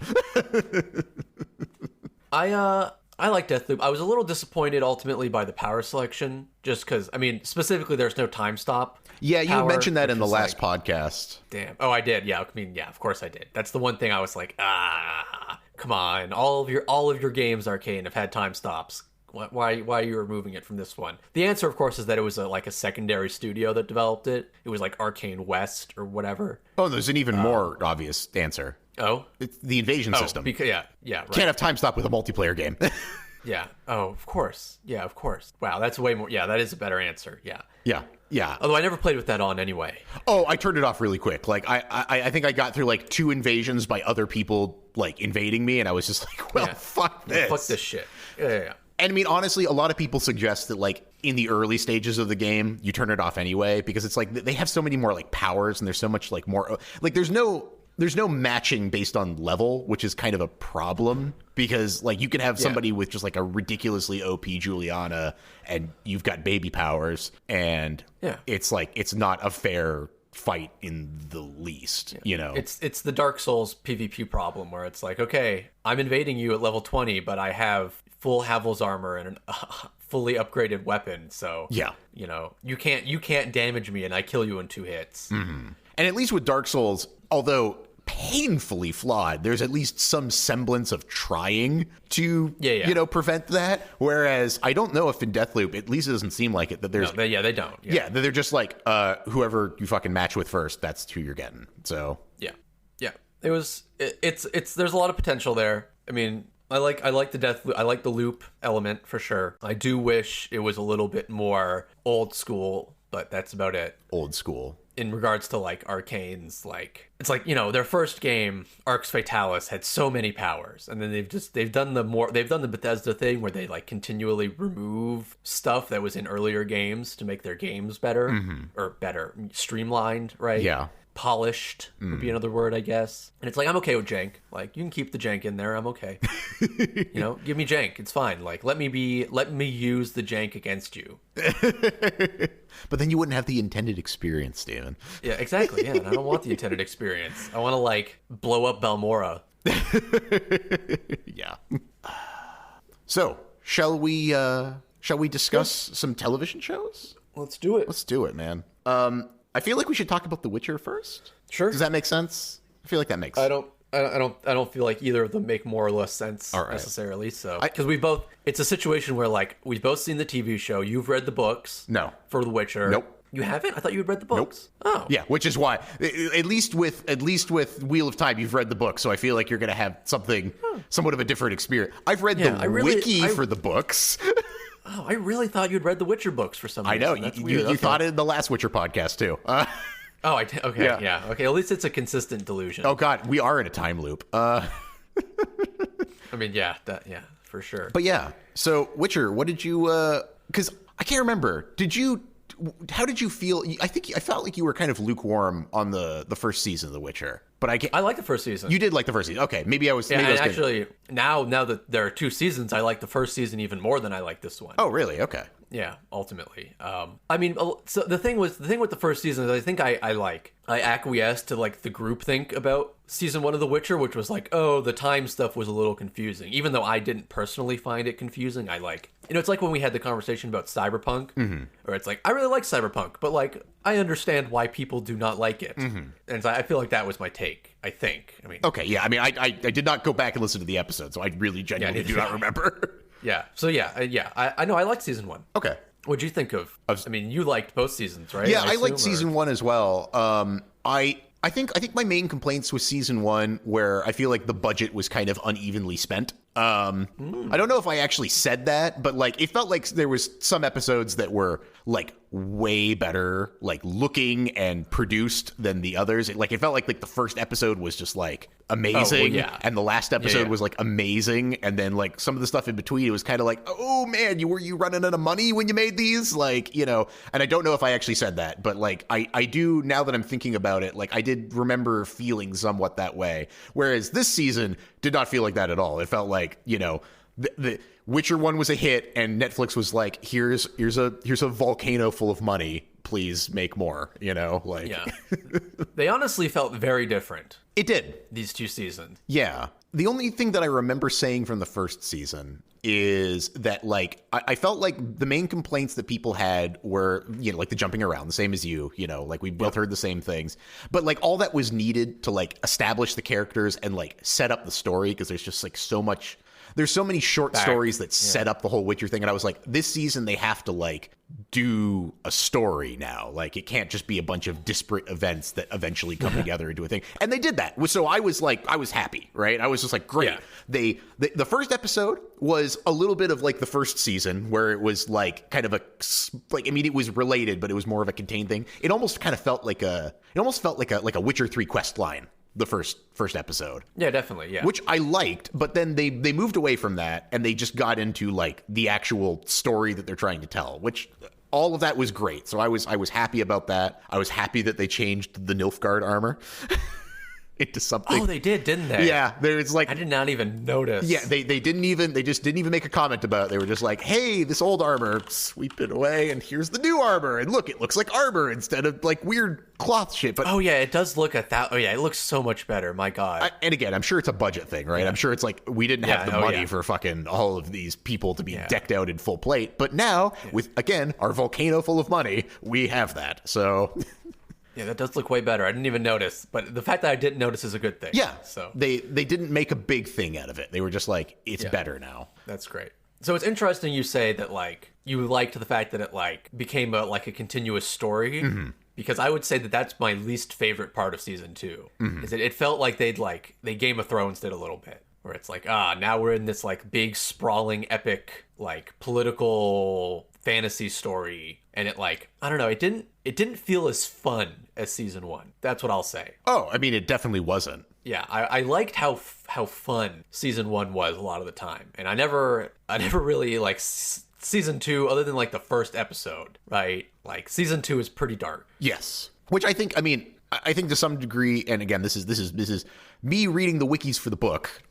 I like Deathloop. I was a little disappointed ultimately by the power selection, just because, I mean, specifically there's no time stop. Yeah, you mentioned that in the last podcast. Damn. Oh, I did. Yeah, I mean, yeah, of course I did. That's the one thing I was like, come on. All of your games, Arcane, have had time stops. Why are you removing it from this one? The answer, of course, is that it was like a secondary studio that developed it. It was like Arcane West or whatever. Oh, there's an even more obvious answer. Oh? It's the invasion system. Because, yeah, right. Can't have time stop with a multiplayer game. Yeah. Oh, of course. Yeah, of course. Wow, that's way more. Yeah, that is a better answer. Yeah. Yeah. Although I never played with that on anyway. Oh, I turned it off really quick. Like I think I got through like 2 invasions by other people like invading me, and I was just like, well, fuck this. Fuck this shit. Yeah. And I mean, honestly, a lot of people suggest that like in the early stages of the game, you turn it off anyway, because it's like they have so many more like powers, and there's so much like more like there's no matching based on level, which is kind of a problem, because like you can have somebody with just like a ridiculously OP Juliana and you've got baby powers, and it's like it's not a fair fight in the least. It's the Dark Souls PvP problem, where it's like, okay, I'm invading you at level 20, but I have full Havel's armor and a fully upgraded weapon, so you can't damage me, and I kill you in 2 hits. Mm-hmm. And at least with Dark Souls, although painfully flawed, there's at least some semblance of trying to prevent that, whereas I don't know if in Deathloop, at least it doesn't seem like it, that there's they don't. They're just like whoever you fucking match with first, that's who you're getting. So it's there's a lot of potential there. I mean, I like the Deathloop. I like the loop element for sure. I do wish it was a little bit more old school, but that's about it. Old school. In regards to like Arcane's, like it's like, their first game, Arx Fatalis, had so many powers, and then they've done the Bethesda thing where they like continually remove stuff that was in earlier games to make their games better, or better streamlined, right? Yeah. Polished would be another word, I guess. And it's like, I'm okay with jank. Like, you can keep the jank in there. I'm okay. Give me jank. It's fine. Like, let me use the jank against you. But then you wouldn't have the intended experience, Steven. Yeah, exactly. Yeah, and I don't want the intended experience. I want to like blow up Balmora. Yeah. So, shall we discuss some television shows? Let's do it. Let's do it, man. I feel like we should talk about The Witcher first. Sure. Does that make sense? I feel like that makes. I don't feel like either of them make more or less sense necessarily. So because it's a situation where like we've both seen the TV show. You've read the books. No. For The Witcher. Nope. You haven't? I thought you had read the books. Nope. Oh. Yeah, which is why at least with Wheel of Time, you've read the book, so I feel like you're going to have somewhat of a different experience. I've read the wiki for the books. Oh, I really thought you'd read the Witcher books for some reason. I know. You thought it in the last Witcher podcast, too. Oh, I did. Okay, yeah. Okay, at least it's a consistent delusion. Oh, God, we are in a time loop. I mean, for sure. But yeah, so Witcher, what did you... Because I can't remember. How did you feel? I felt like you were kind of lukewarm on the first season of The Witcher, but I like the first season. You did like the first season. Okay, maybe I was. Yeah, maybe I was actually, now that there are 2 seasons, I like the first season even more than I like this one. Oh, really? Okay. Yeah, ultimately. I mean, so the thing with the first season is I think I acquiesced to like the groupthink about season 1 of The Witcher, which was like, oh, the time stuff was a little confusing. Even though I didn't personally find it confusing, I like, it's like when we had the conversation about Cyberpunk, or it's like, I really like Cyberpunk, but like, I understand why people do not like it. And so I feel like that was my take, I think. I mean, okay, yeah, I mean, I did not go back and listen to the episode, so I really genuinely do not remember. Yeah. So I know I liked season 1. Okay. What'd you think of? I mean, you liked both seasons, right? Yeah, I liked season 1 as well. I think my main complaints with season 1 where I feel like the budget was kind of unevenly spent. I don't know if I actually said that, but like it felt like there was some episodes that were like way better like looking and produced than the others. It felt like the first episode was just like amazing, and the last episode was like amazing, and then like some of the stuff in between it was kind of like, oh man, you running out of money when you made these, like, you know. And I don't know if I actually said that, but like I do now that I'm thinking about it, like I did remember feeling somewhat that way, whereas this season did not feel like that at all. It felt like, you know, the Witcher 1 was a hit and Netflix was like, here's a volcano full of money, please make more, you know, like. Yeah. They honestly felt very different. It did. These 2 seasons. Yeah. The only thing that I remember saying from the first season is that, like, I felt like the main complaints that people had were, you know, like the jumping around, the same as you know, like we both heard the same things. But like all that was needed to like establish the characters and like set up the story, because there's just like there's so many short stories that set up the whole Witcher thing. And I was like, this season they have to like do a story now. Like it can't just be a bunch of disparate events that eventually come together into a thing. And they did that. So I was happy, right? I was just like, great. Yeah. The first episode was a little bit of like the first season where it was like kind of it was related, but it was more of a contained thing. It almost kind of felt like a Witcher 3 quest line. The first episode. Yeah, definitely, yeah. Which I liked, but then they moved away from that and they just got into like the actual story that they're trying to tell, which all of that was great. So I was happy about that. I was happy that they changed the Nilfgaard armor into something. Oh, they did, didn't they? Yeah, there's like, I did not even notice. Yeah, they just didn't even make a comment about it. They were just like, hey, this old armor, sweep it away, and here's the new armor, and look, it looks like armor instead of like weird cloth shit. But oh yeah, it does look at that. Oh yeah, it looks so much better. My God. And again, I'm sure it's a budget thing, right? Yeah. I'm sure it's like we didn't have the money for fucking all of these people to be decked out in full plate, but now with again our volcano full of money, we have that. So. Yeah, that does look way better. I didn't even notice, but the fact that I didn't notice is a good thing. Yeah, so they didn't make a big thing out of it. They were just like, it's better now. That's great. So it's interesting you say that like you liked the fact that it like became a continuous story, because I would say that that's my least favorite part of season 2. Is it felt like they Game of Thrones did a little bit, where it's like, now we're in this like big sprawling epic like political fantasy story, and it like, I don't know, it didn't feel as fun as season 1. That's what I'll say. Oh, I mean, it definitely wasn't. Yeah, I liked how fun season 1 was a lot of the time, and I never really like season 2 other than like the first episode, right? Like season 2 is pretty dark. Yes, which I think to some degree, and again, this is me reading the wikis for the book,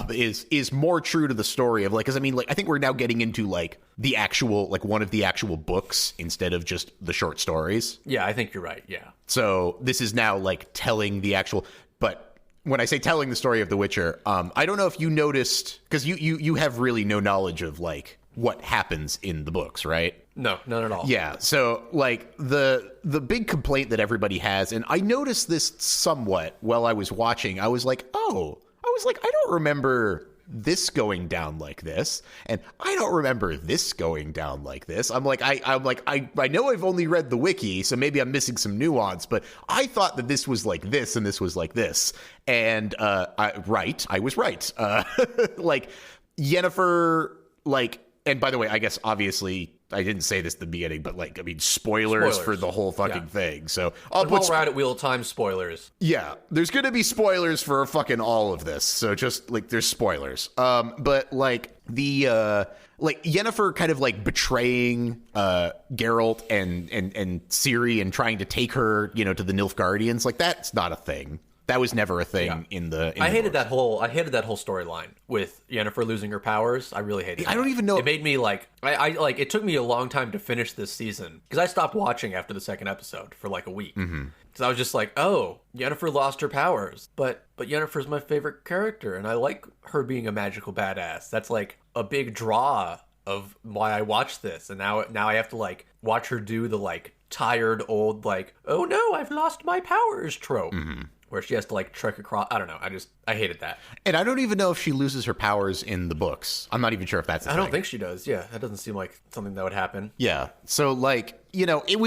is more true to the story of like, because I mean, like, I think we're now getting into like the actual, like one of the actual books instead of just the short stories. Yeah, I think you're right. Yeah. So this is now like telling the actual, but when I say telling the story of The Witcher, I don't know if you noticed, because you have really no knowledge of like what happens in the books, right? No, none at all. Yeah, so like the big complaint that everybody has, and I noticed this somewhat while I was watching, I was like, I don't remember this going down like this, and I don't remember this going down like this. I'm like, I know I've only read the wiki, so maybe I'm missing some nuance, but I thought that this was like this and this was like this, and I was right. Like Yennefer, like, And by the way, I guess obviously I didn't say this at the beginning, but like, I mean, spoilers for the whole fucking thing. So I'll put We're at Wheel of Time spoilers. Yeah, there's gonna be spoilers for fucking all of this. So just like, there's spoilers. But like the like Yennefer kind of like betraying Geralt and Ciri and trying to take her, you know, to the Nilfgaardians, like that's not a thing. That was never a thing in the. I hated that whole storyline with Yennefer losing her powers. I really hated it. I don't even know. It made me like I like. It took me a long time to finish this season because I stopped watching after the second episode for like a week. Because I was just like, oh, Yennefer lost her powers, but Yennefer's my favorite character, and I like her being a magical badass. That's like a big draw of why I watched this, and now I have to like watch her do the like tired old like, oh no, I've lost my powers trope. Where she has to like trek across. I don't know. I hated that. And I don't even know if she loses her powers in the books. I'm not even sure if that's a thing. I don't think she does. Yeah, that doesn't seem like something that would happen. Yeah. So like, you know, it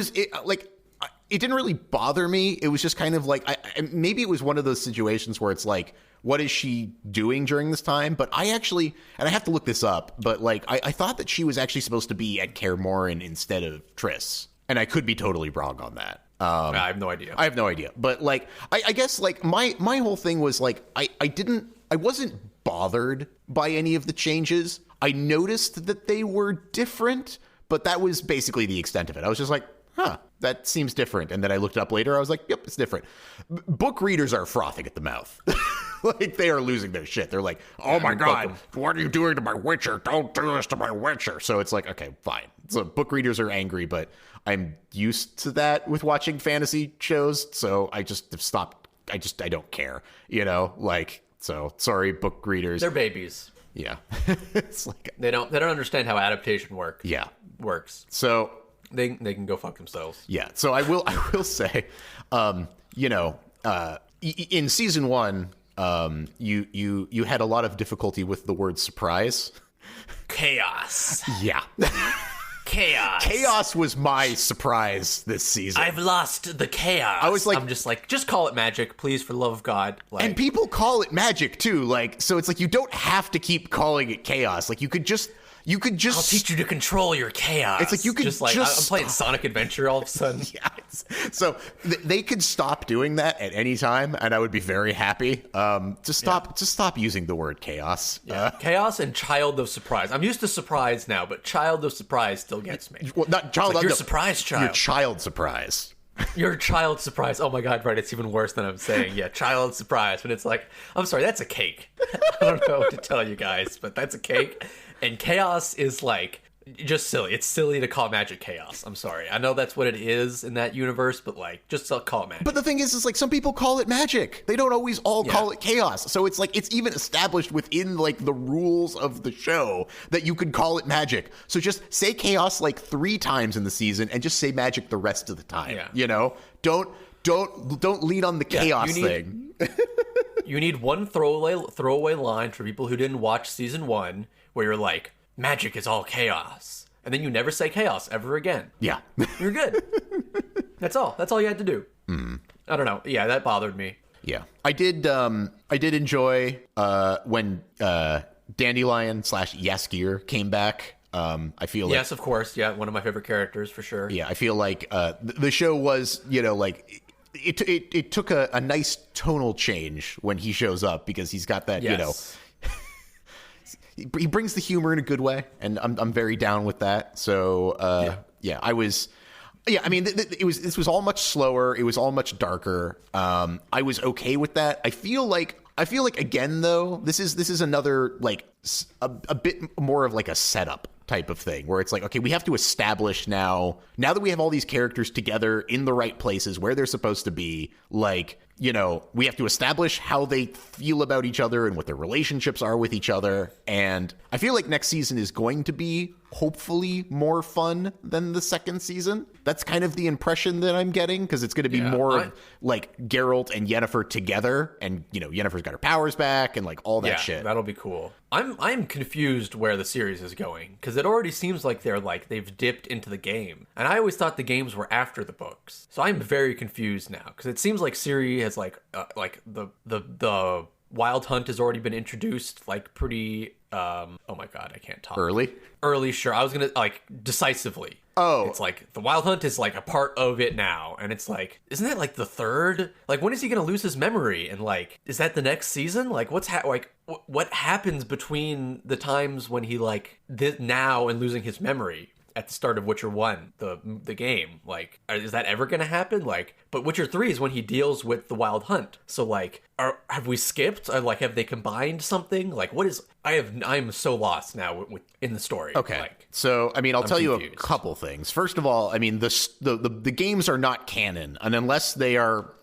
didn't really bother me. It was just kind of like, maybe it was one of those situations where it's like, what is she doing during this time? But I actually, and I have to look this up, but like, I thought that she was actually supposed to be at Kaer Morhen instead of Triss. And I could be totally wrong on that. I have no idea. But like, I guess like my whole thing was like, I wasn't bothered by any of the changes. I noticed that they were different, but that was basically the extent of it. I was just like, huh, that seems different. And then I looked it up later. I was like, yep, it's different. Book readers are frothing at the mouth. Like, they are losing their shit. They're like, oh my God, what are you doing to my Witcher? Don't do this to my Witcher. So it's like, okay, fine. So book readers are angry, but I'm used to that with watching fantasy shows. So I just have stopped. I don't care, you know, like, so sorry, book readers. They're babies. Yeah. It's like, they don't understand how adaptation works. So they can go fuck themselves. Yeah. So I will say, you know, in season 1, you had a lot of difficulty with the word surprise. Chaos. Yeah. Chaos was my surprise this season. I've lost the chaos. I was like, I'm just like, just call it magic, please, for the love of God. Like, and people call it magic too. Like, so it's like, you don't have to keep calling it chaos. Like, you could just I'll teach you to control your chaos. It's like, you could just I'm playing Sonic Adventure all of a sudden. Yeah. So they could stop doing that at any time, and I would be very happy. Just stop using the word chaos. Yeah. Chaos and Child of Surprise. I'm used to surprise now, but Child of Surprise still gets me. Well, not child. Like, you're surprise child. You're child surprise. Your child surprise. Oh my God, right. It's even worse than I'm saying. Yeah, child surprise. When it's like, I'm sorry, that's a cake. I don't know what to tell you guys, but that's a cake. And chaos is like just silly. It's silly to call magic chaos. I'm sorry. I know that's what it is in that universe, but like, just call it magic. But the thing is like, some people call it magic. They don't always all call it chaos. So it's like, it's even established within like the rules of the show that you could call it magic. So just say chaos like 3 times in the season and just say magic the rest of the time. Yeah. You know, don't lead on the chaos thing. You need one throwaway line for people who didn't watch season 1 where you're like, magic is all chaos. And then you never say chaos ever again. Yeah. You're good. That's all. That's all you had to do. I don't know. Yeah, that bothered me. Yeah. I did enjoy when Dandelion / Yaskir came back. I feel like... Yes, of course. Yeah, one of my favorite characters for sure. Yeah, I feel like the show was, you know, like... It took a nice tonal change when he shows up, because he's got that, you know... He brings the humor in a good way, and I'm very down with that. So I was, I mean, this was all much slower. It was all much darker. I was okay with that. I feel like again though, this is another like a bit more of like a setup type of thing, where it's like, okay, we have to establish now that we have all these characters together in the right places where they're supposed to be, like, you know, we have to establish how they feel about each other and what their relationships are with each other. And I feel like next season is going to be hopefully more fun than the second season. That's kind of the impression that I'm getting, because it's going to be more of like Geralt and Yennefer together, and, you know, Yennefer's got her powers back and like all that shit. That'll be cool. I'm confused where the series is going, because it already seems like they've dipped into the game, and I always thought the games were after the books. So I'm very confused now, because it seems like Ciri has like the Wild Hunt has already been introduced, like, pretty, oh my god, I can't talk. Early, sure. I was gonna, like, decisively. Oh. It's like, the Wild Hunt is, like, a part of it now, and it's like, isn't that, like, the third? Like, when is he gonna lose his memory? And, like, is that the next season? Like, what happens between the times when he, like, now and losing his memory? At the start of Witcher 1, the game. Like, is that ever going to happen? Like, but Witcher 3 is when he deals with the Wild Hunt. So, like, have we skipped? Like, have they combined something? Like, what is... I'm so lost now in the story. Okay. Like, so, I mean, I'll tell confused. you a couple things. First of all, I mean, the games are not canon. And unless they are...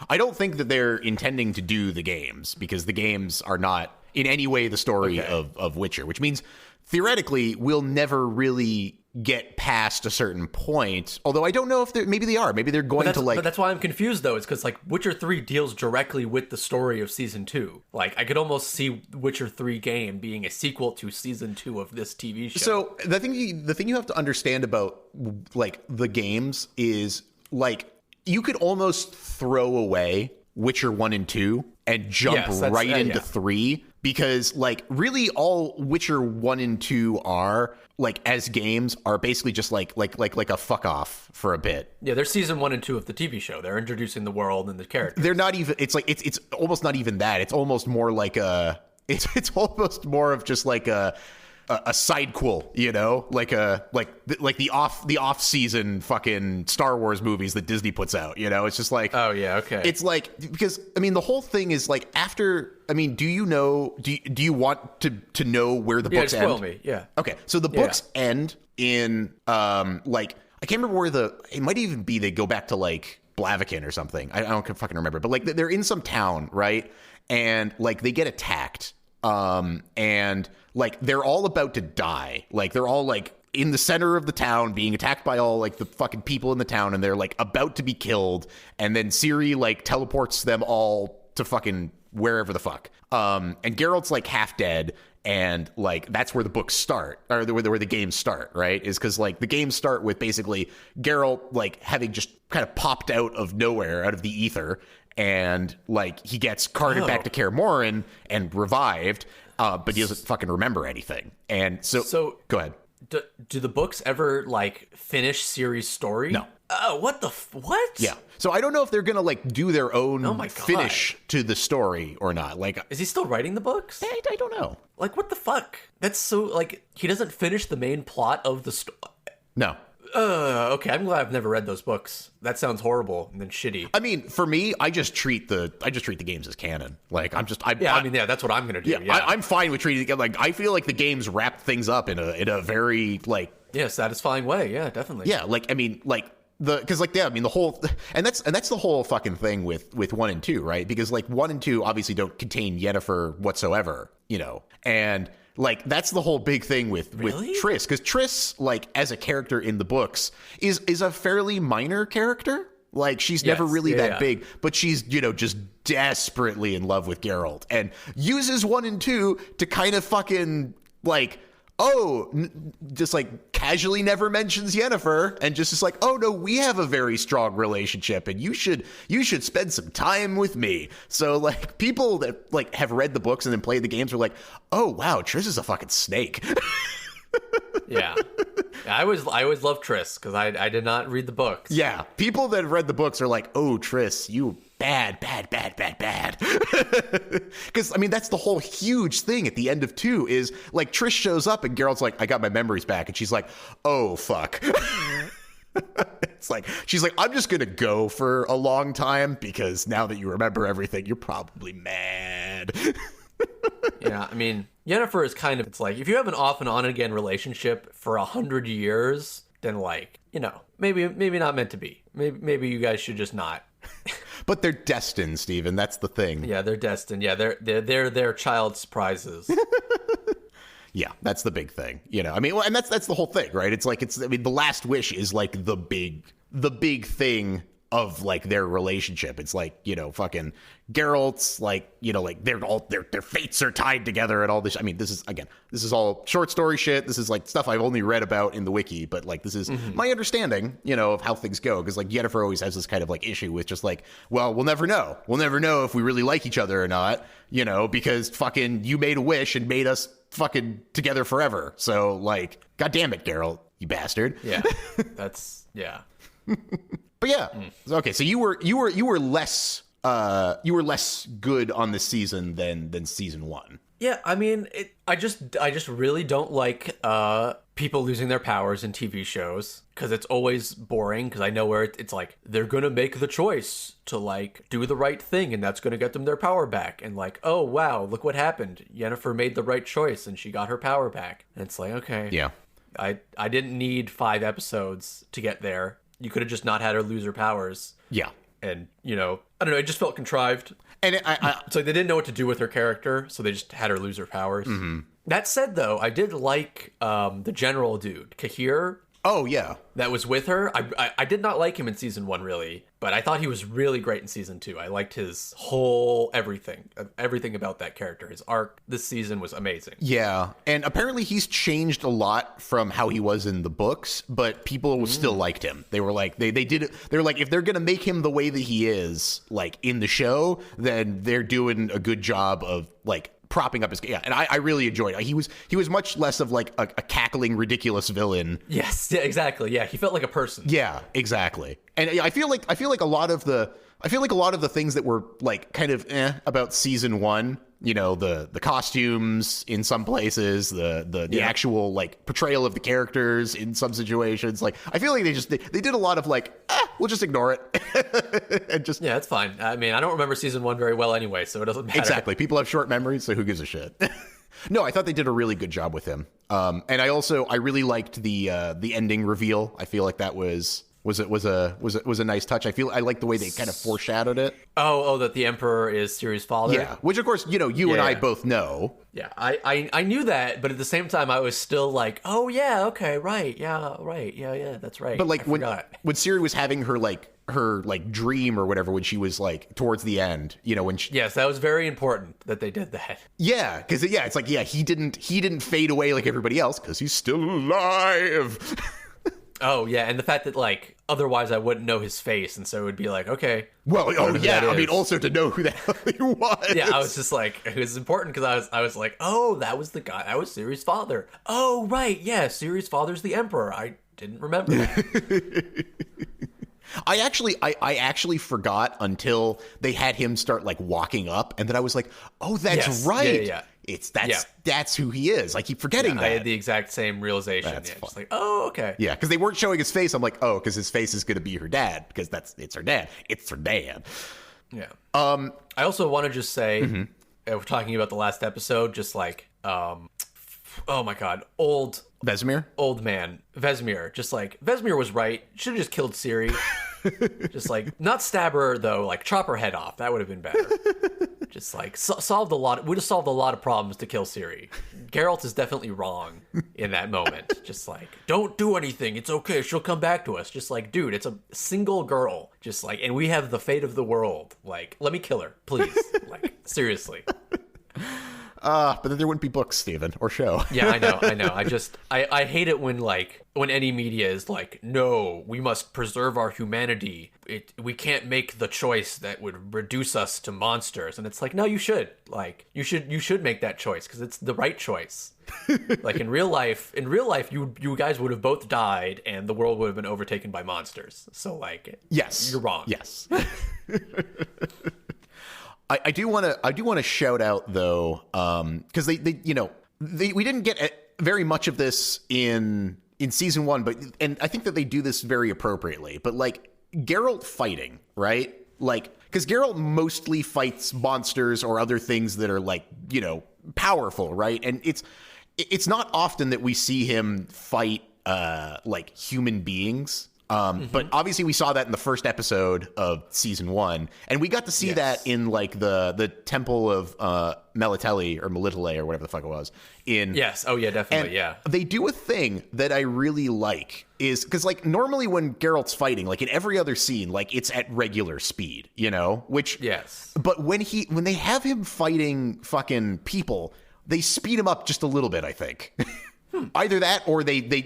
I don't think that they're intending to do the games, because the games are not in any way the story of Witcher, which means... theoretically, we'll never really get past a certain point. Although I don't know if maybe they are. Maybe they're going to like... But that's why I'm confused, though. It's because, like, Witcher 3 deals directly with the story of Season 2. Like, I could almost see Witcher 3 game being a sequel to Season 2 of this TV show. So the thing you have to understand about, like, the games is, like, you could almost throw away Witcher 1 and 2 and jump into 3, because, like, really all Witcher 1 and 2 are, like, as games, are basically just like a fuck off for a bit. Yeah, they're season 1 and 2 of the TV show. They're introducing the world and the characters. They're not even... it's like it's almost not even that. It's almost more like it's almost more of just like a sidequel, you know, like the off season fucking Star Wars movies that Disney puts out, you know. It's just like, oh yeah, okay. It's like, because I mean the whole thing is like, after, I mean, do you want to know where the books end? Spoil me. Yeah. Okay, so the books end in like, I can't remember where it might even be they go back to like Blaviken or something. I don't fucking remember, but like they're in some town, right? And like they get attacked, and like they're all about to die. Like they're all like in the center of the town being attacked by all like the fucking people in the town, and they're like about to be killed, and then Ciri like teleports them all to fucking wherever the fuck. And Geralt's like half dead, and like that's where the books start, or where the games start, right? Is because like the games start with basically Geralt like having just kind of popped out of nowhere, out of the ether, and like he gets carted back to Kaer Morhen and revived, but he doesn't fucking remember anything. And so go ahead. Do the books ever like finish Ciri's story? No. Oh, what what? Yeah. So I don't know if they're gonna like do their own finish to the story or not. Like, is he still writing the books? I don't know. Like, what the fuck? That's so like he doesn't finish the main plot of the story. No. Okay, I'm glad I've never read those books. That sounds horrible and then shitty. I mean, for me, I just treat the games as canon. Like, that's what I'm gonna do. Yeah. I'm fine with treating it like, I feel like the games wrap things up in a very like satisfying way. Yeah, definitely. Yeah, like I mean, like the whole, and that's the whole fucking thing with 1 and 2, right? Because like 1 and 2 obviously don't contain Yennefer whatsoever, you know, and like that's the whole big thing with Triss, because Triss, like as a character in the books, is a fairly minor character. Like she's never really that big, but she's, you know, just desperately in love with Geralt, and uses 1 and 2 to kind of fucking like, just like casually never mentions Yennefer, and just is like, oh no, we have a very strong relationship, and you should spend some time with me. So like people that like have read the books and then played the games were like, oh wow, Triss is a fucking snake. Yeah. I always loved Triss because I did not read the books. Yeah, people that read the books are like, oh Triss, you bad. Because I mean that's the whole huge thing at the end of 2 is like Triss shows up and Geralt's like, I got my memories back, and she's like, oh fuck. It's like, she's like, I'm just gonna go for a long time because now that you remember everything, you're probably mad. Yeah, I mean, Yennefer is kind of, it's like, if you have an off and on again relationship for 100 years, then like, you know, maybe not meant to be. Maybe you guys should just not. But they're destined, Steven. That's the thing. Yeah, they're destined. Yeah, they're their child surprises. Yeah, that's the big thing. You know, I mean, well, and that's the whole thing, right? It's like, I mean, the last wish is like the big thing of like their relationship. It's like, you know, fucking Geralt's like, you know, like their fates are tied together and all this. I mean, this is all short story shit. This is like stuff I've only read about in the wiki, but like this is my understanding, you know, of how things go. Because like Yennefer always has this kind of like issue with just like, well, we'll never know. We'll never know if we really like each other or not, you know, because fucking you made a wish and made us fucking together forever. So like, God damn it, Geralt, you bastard. Yeah, that's yeah. But yeah, okay. So you were less good on this season than season 1. Yeah, I mean, I just really don't like people losing their powers in TV shows because it's always boring. Because I know where it's like they're gonna make the choice to like do the right thing, and that's gonna get them their power back. And like, oh wow, look what happened. Yennefer made the right choice, and she got her power back. And it's like, okay, yeah, I didn't need 5 episodes to get there. You could have just not had her lose her powers. Yeah. And, you know, I don't know, it just felt contrived. And it's like they didn't know what to do with her character, so they just had her lose her powers. That said, though, I did like the general dude, Kahir. Oh, yeah. That was with her. I did not like him in season 1, really, but I thought he was really great in season 2. I liked his whole everything about that character. His arc this season was amazing. Yeah, and apparently he's changed a lot from how he was in the books, but people still liked him. They were like, they did it. They were like, if they're gonna make him the way that he is, like in the show, then they're doing a good job of like propping up his and I really enjoyed it. He was much less of like a cackling ridiculous villain. Yes, yeah, exactly. Yeah, he felt like a person. Yeah, exactly. And I feel like a lot of the things that were like kind of about season 1, you know, the costumes in some places, the actual like portrayal of the characters in some situations, like I feel like they did a lot of like we'll just ignore it and just it's fine. I mean, I don't remember season 1 very well anyway, so it doesn't matter. Exactly. People have short memories, so who gives a shit? No, I thought they did a really good job with him. And I really liked the ending reveal. I feel like that was a nice touch. I like the way they kind of foreshadowed it. Oh, that the Emperor is Ciri's father. Yeah, which of course, you know, you and I both know. Yeah, I knew that, but at the same time, I was still like, oh yeah, okay, right, yeah, that's right. But like when Ciri was having her dream or whatever, when she was like towards the end, you know, when yes, that was very important that they did that. Yeah, because it's like he didn't fade away like everybody else because he's still alive. Oh, yeah, and the fact that, like, otherwise I wouldn't know his face, and so it would be like, okay. Well, oh, yeah, I mean, also to know who the hell he was. Yeah, I was just like, it was important because I was like, oh, that was the guy, that was Ciri's father. Oh, right, yeah, Ciri's father's the Emperor. I didn't remember that. I actually forgot until they had him start, like, walking up, and then I was like, oh, that's right. Yeah. That's who he is. I keep forgetting that. I had the exact same realization. That's fun. Just like, oh, okay. Yeah, because they weren't showing his face. I'm like, oh, because his face is going to be her dad, because it's her dad. It's her dad. Yeah. I also want to just say, we're talking about the last episode, just like, oh my god, old man Vesemir. Just like Vesemir was right. Should have just killed Ciri. Just like not stab her though, like chop her head off. That would have been better. Just like would have solved a lot of problems to kill Ciri. Geralt is definitely wrong in that moment. Just like, don't do anything. It's okay. She'll come back to us. Just like, dude, it's a single girl. Just like, and we have the fate of the world. Like, let me kill her, please. Like, seriously. But then there wouldn't be books, Steven, or show. Yeah, I know. I hate it when any media is like, no, we must preserve our humanity. We can't make the choice that would reduce us to monsters. And it's like, no, you should. Like, you should make that choice because it's the right choice. Like in real life, you guys would have both died and the world would have been overtaken by monsters. So like, yes, you're wrong. Yes. I do want to shout out though, because we didn't get very much of this in season 1, and I think that they do this very appropriately. But like Geralt fighting, right? Like, because Geralt mostly fights monsters or other things that are like, you know, powerful, right? And it's not often that we see him fight like human beings. But obviously we saw that in the first episode of season 1, and we got to see that in like the temple of Melitele or whatever the fuck it was. Yes. Oh yeah, definitely. And yeah. they do a thing that I really like is because like normally when Geralt's fighting, like in every other scene, like it's at regular speed, you know, which Yes. But when they have him fighting fucking people, they speed him up just a little bit, I think. Either that or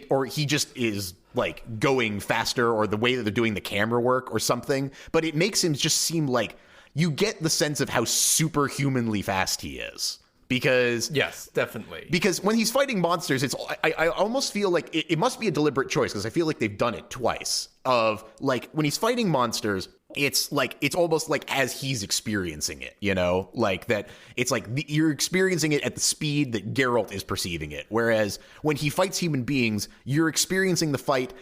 or he just is like going faster, or the way that they're doing the camera work or something. But it makes him just seem like you get the sense of how superhumanly fast he is. Because yes, definitely. Because when he's fighting monsters, I almost feel like it must be a deliberate choice, because I feel like they've done it twice. Of like when he's fighting monsters, it's almost like as he's experiencing it, you know, like that. It's like you're experiencing it at the speed that Geralt is perceiving it. Whereas when he fights human beings, you're experiencing the fight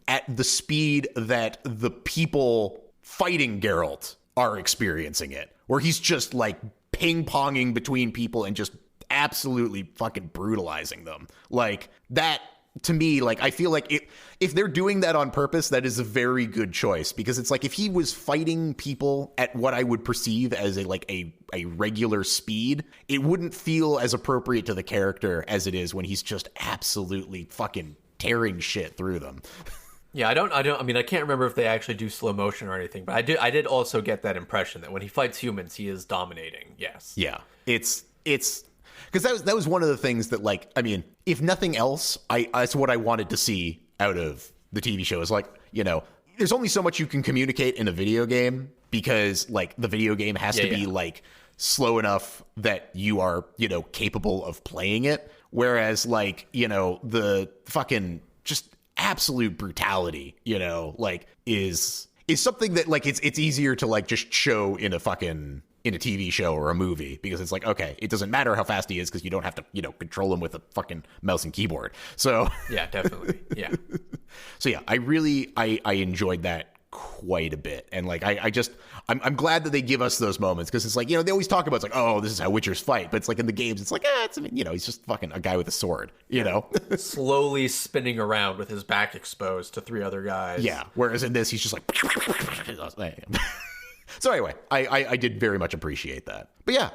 at the speed that the people fighting Geralt are experiencing it, where he's just like ping-ponging between people and just absolutely fucking brutalizing them. Like that, to me, like I feel like if they're doing that on purpose, that is a very good choice, because it's like if he was fighting people at what I would perceive as a regular speed, it wouldn't feel as appropriate to the character as it is when he's just absolutely fucking tearing shit through them. Yeah, I mean, I can't remember if they actually do slow motion or anything, but I did also get that impression that when he fights humans, he is dominating. Yes. Yeah. It's because that was one of the things that, like, I mean, if nothing else, that's what I wanted to see out of the TV show, is like, you know, there's only so much you can communicate in a video game, because like the video game has to be like slow enough that you are, you know, capable of playing it. Whereas like, you know, the fucking just absolute brutality, you know, like is something that like it's easier to like just show in a TV show or a movie, because it's like, okay, it doesn't matter how fast he is because you don't have to, you know, control him with a fucking mouse and keyboard. So yeah, definitely. Yeah. So yeah, I enjoyed that quite a bit. And like I'm glad that they give us those moments, because it's like, you know, they always talk about, it's like, oh, this is how Witchers fight, but it's like in the games it's like, you know, he's just fucking a guy with a sword, you know. Slowly spinning around with his back exposed to 3 other guys. Yeah, whereas in this he's just like So anyway, I did very much appreciate that. But yeah,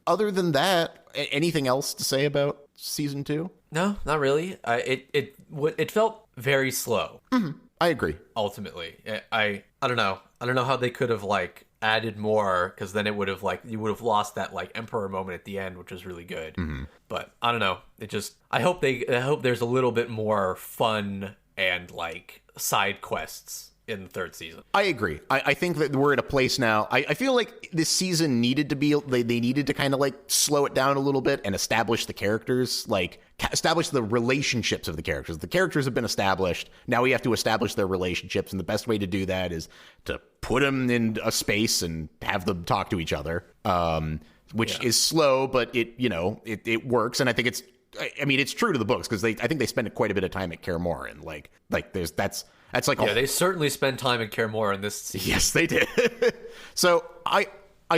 other than that, anything else to say about season 2? No, not really. It felt very slow. Mm-hmm. I agree. Ultimately, I don't know. I don't know how they could have like added more, because then it would have like, you would have lost that like Emperor moment at the end, which was really good. Mm-hmm. But I don't know. It just, I hope there's a little bit more fun and like side quests in the 3rd season. I agree. I think that we're at a place now. I feel like this season needed to be, they needed to kind of like slow it down a little bit and establish the characters, like establish the relationships of the characters. The characters have been established. Now we have to establish their relationships. And the best way to do that is to put them in a space and have them talk to each other, which is slow, but it works. And I think it's true to the books, because I think they spend quite a bit of time at Kaer Morhen. Like that's like, they certainly spend time in Kaer Morhen this season. Yes, they did. So I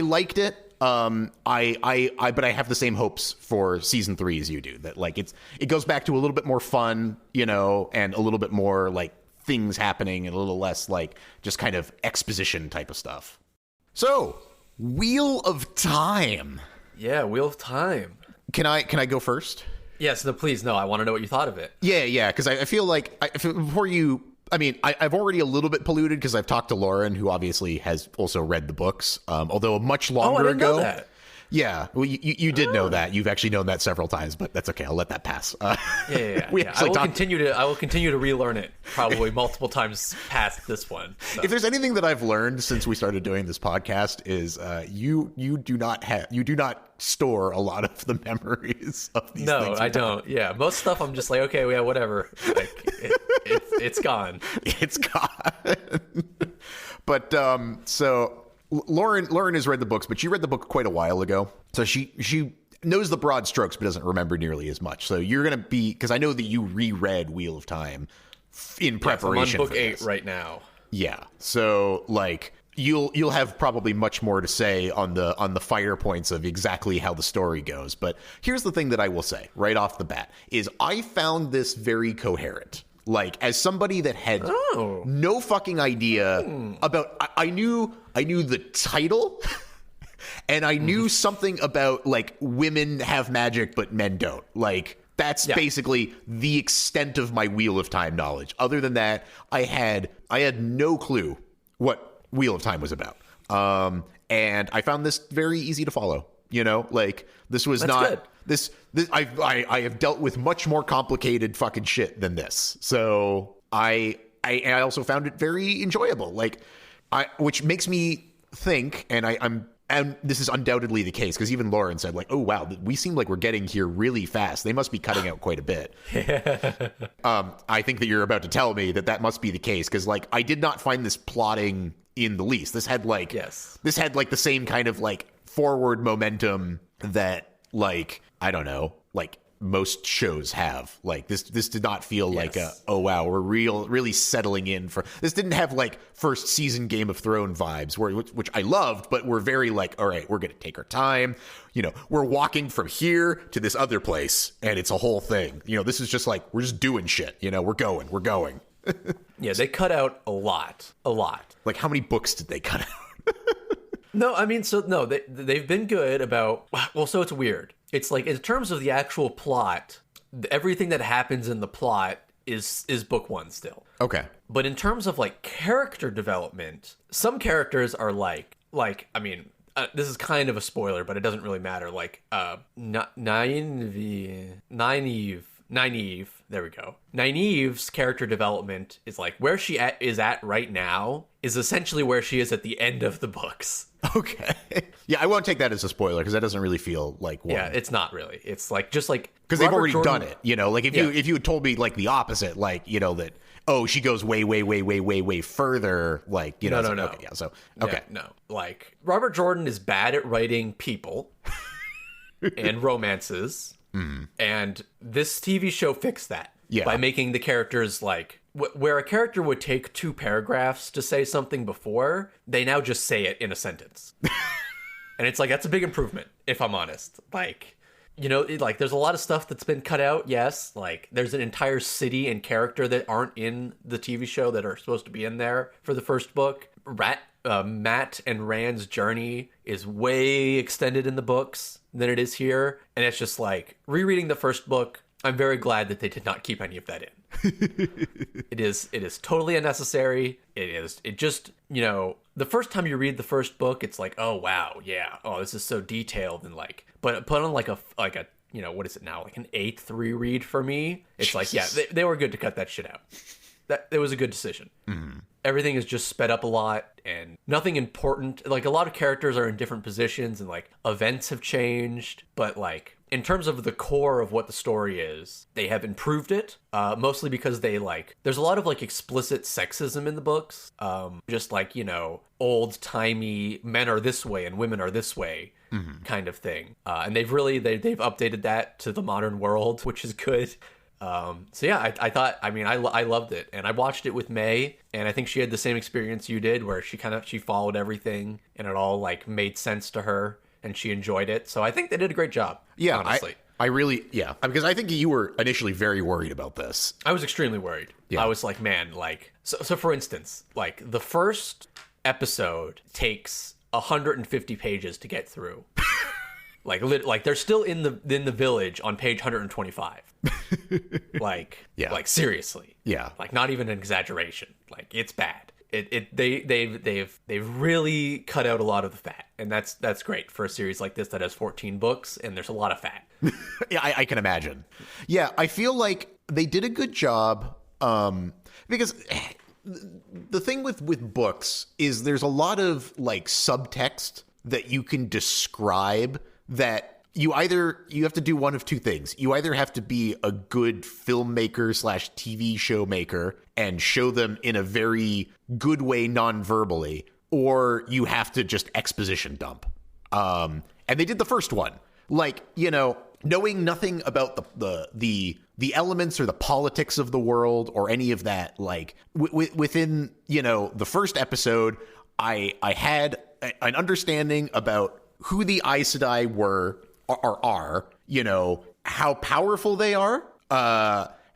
liked it. But I have the same hopes for season 3 as you do. That like it goes back to a little bit more fun, you know, and a little bit more like things happening, and a little less like just kind of exposition type of stuff. So, Wheel of Time. Yeah, Wheel of Time. Can I go first? Yes, no, please, no. I want to know what you thought of it. Yeah, because I feel like before you. I mean, I've already a little bit polluted, because I've talked to Lauren, who obviously has also read the books, although much longer I didn't ago. Know that. Yeah, well, you did know that. You've actually known that several times, but that's okay. I'll let that pass. Yeah. I will continue to relearn it probably multiple times past this one. So. If there's anything that I've learned since we started doing this podcast, is you do not store a lot of the memories of these things. No, I don't. Yeah, most stuff I'm just like, okay, yeah, whatever. Like it's gone. It's gone. But so. Lauren has read the books, but she read the book quite a while ago. So she knows the broad strokes, but doesn't remember nearly as much. So you're going to be, because I know that you reread Wheel of Time in preparation. I'm on book for 8 this. right now. Yeah. So like you'll have probably much more to say on the fire points of exactly how the story goes. But here's the thing that I will say right off the bat is I found this very coherent. Like, as somebody that had no fucking idea about, I knew the title, and I knew something about, like, women have magic but men don't. Like, that's basically the extent of my Wheel of Time knowledge. Other than that, I had no clue what Wheel of Time was about. And I found this very easy to follow. You know, like, this was good. This I have dealt with much more complicated fucking shit than this. So I also found it very enjoyable. Like, which makes me think, and this is undoubtedly the case, because even Lauren said, like, oh, wow, we seem like we're getting here really fast. They must be cutting out quite a bit. I think that you're about to tell me that must be the case, because, like, I did not find this plotting in the least. This had, like, the same kind of, like, forward momentum that, like, I don't know, like, most shows have. Like, this did not feel like oh wow, we're really settling in for this. Didn't have, like, first season Game of Thrones vibes, which I loved, but we're very, like, all right, we're gonna take our time. You know, we're walking from here to this other place, and it's a whole thing. You know, this is just like, we're just doing shit. You know, we're going. Yeah, they cut out a lot. Like, how many books did they cut out? No, I mean, they've been good about, well, so it's weird. It's like, in terms of the actual plot, everything that happens in the plot is book one still. Okay. But in terms of, like, character development, some characters are like, I mean, this is kind of a spoiler, but it doesn't really matter. Like, Nynaeve. There we go. Nynaeve's character development is, like, where she is at right now is essentially where she is at the end of the books. Okay. Yeah, I won't take that as a spoiler, because that doesn't really feel like one. Yeah, it's not really. It's like, just like, because they've already done it. You know, like, if you had told me, like, the opposite, like, you know, that, oh, she goes way further, like, you know. No. Okay, yeah, so okay. Yeah, no. Like, Robert Jordan is bad at writing people and romances. And this TV show fixed that by making the characters, like, where a character would take 2 paragraphs to say something before, they now just say it in a sentence. And it's like, that's a big improvement, if I'm honest. Like, you know, like, there's a lot of stuff that's been cut out, yes. Like, there's an entire city and character that aren't in the TV show that are supposed to be in there for the first book. Matt and Rand's journey is way extended in the books than it is here. And it's just like, rereading the first book, I'm very glad that they did not keep any of that in. It is totally unnecessary. It just, you know, the first time you read the first book, it's like, oh wow, yeah, oh, this is so detailed, and, like, but put on like a you know, what is it now, like an 8th reread for me, it's like, yeah, they were good to cut that shit out. That it was a good decision. Everything is just sped up a lot, and nothing important. Like, a lot of characters are in different positions, and, like, events have changed, but, like, in terms of the core of what the story is, they have improved it, mostly because they, like, there's a lot of, like, explicit sexism in the books, just, like, you know, old-timey men are this way and women are this way kind of thing, and they've updated that to the modern world, which is good. So yeah, I thought, I mean, I loved it, and I watched it with May, and I think she had the same experience you did, where she followed everything, and it all, like, made sense to her, and she enjoyed it. So I think they did a great job. Yeah, honestly. I really, because I think you were initially very worried about this. I was extremely worried. Yeah. I was like, man, like, so for instance, like, the first episode takes 150 pages to get through. Like they're still in the village on page 125. Like, like, seriously. Yeah. Like, not even an exaggeration. Like, it's bad. They've really cut out a lot of the fat, and that's great for a series like this that has 14 books and there's a lot of fat. Yeah, I can imagine. Yeah, I feel like they did a good job, because the thing with books is there's a lot of, like, subtext that you can describe that you have to do one of two things. You either have to be a good filmmaker / TV show maker and show them in a very good way non-verbally, or you have to just exposition dump. And they did the first one. Like, you know, knowing nothing about the elements or the politics of the world or any of that, like, within, you know, the first episode, I had an understanding about who the Aes Sedai are, you know, how powerful they are,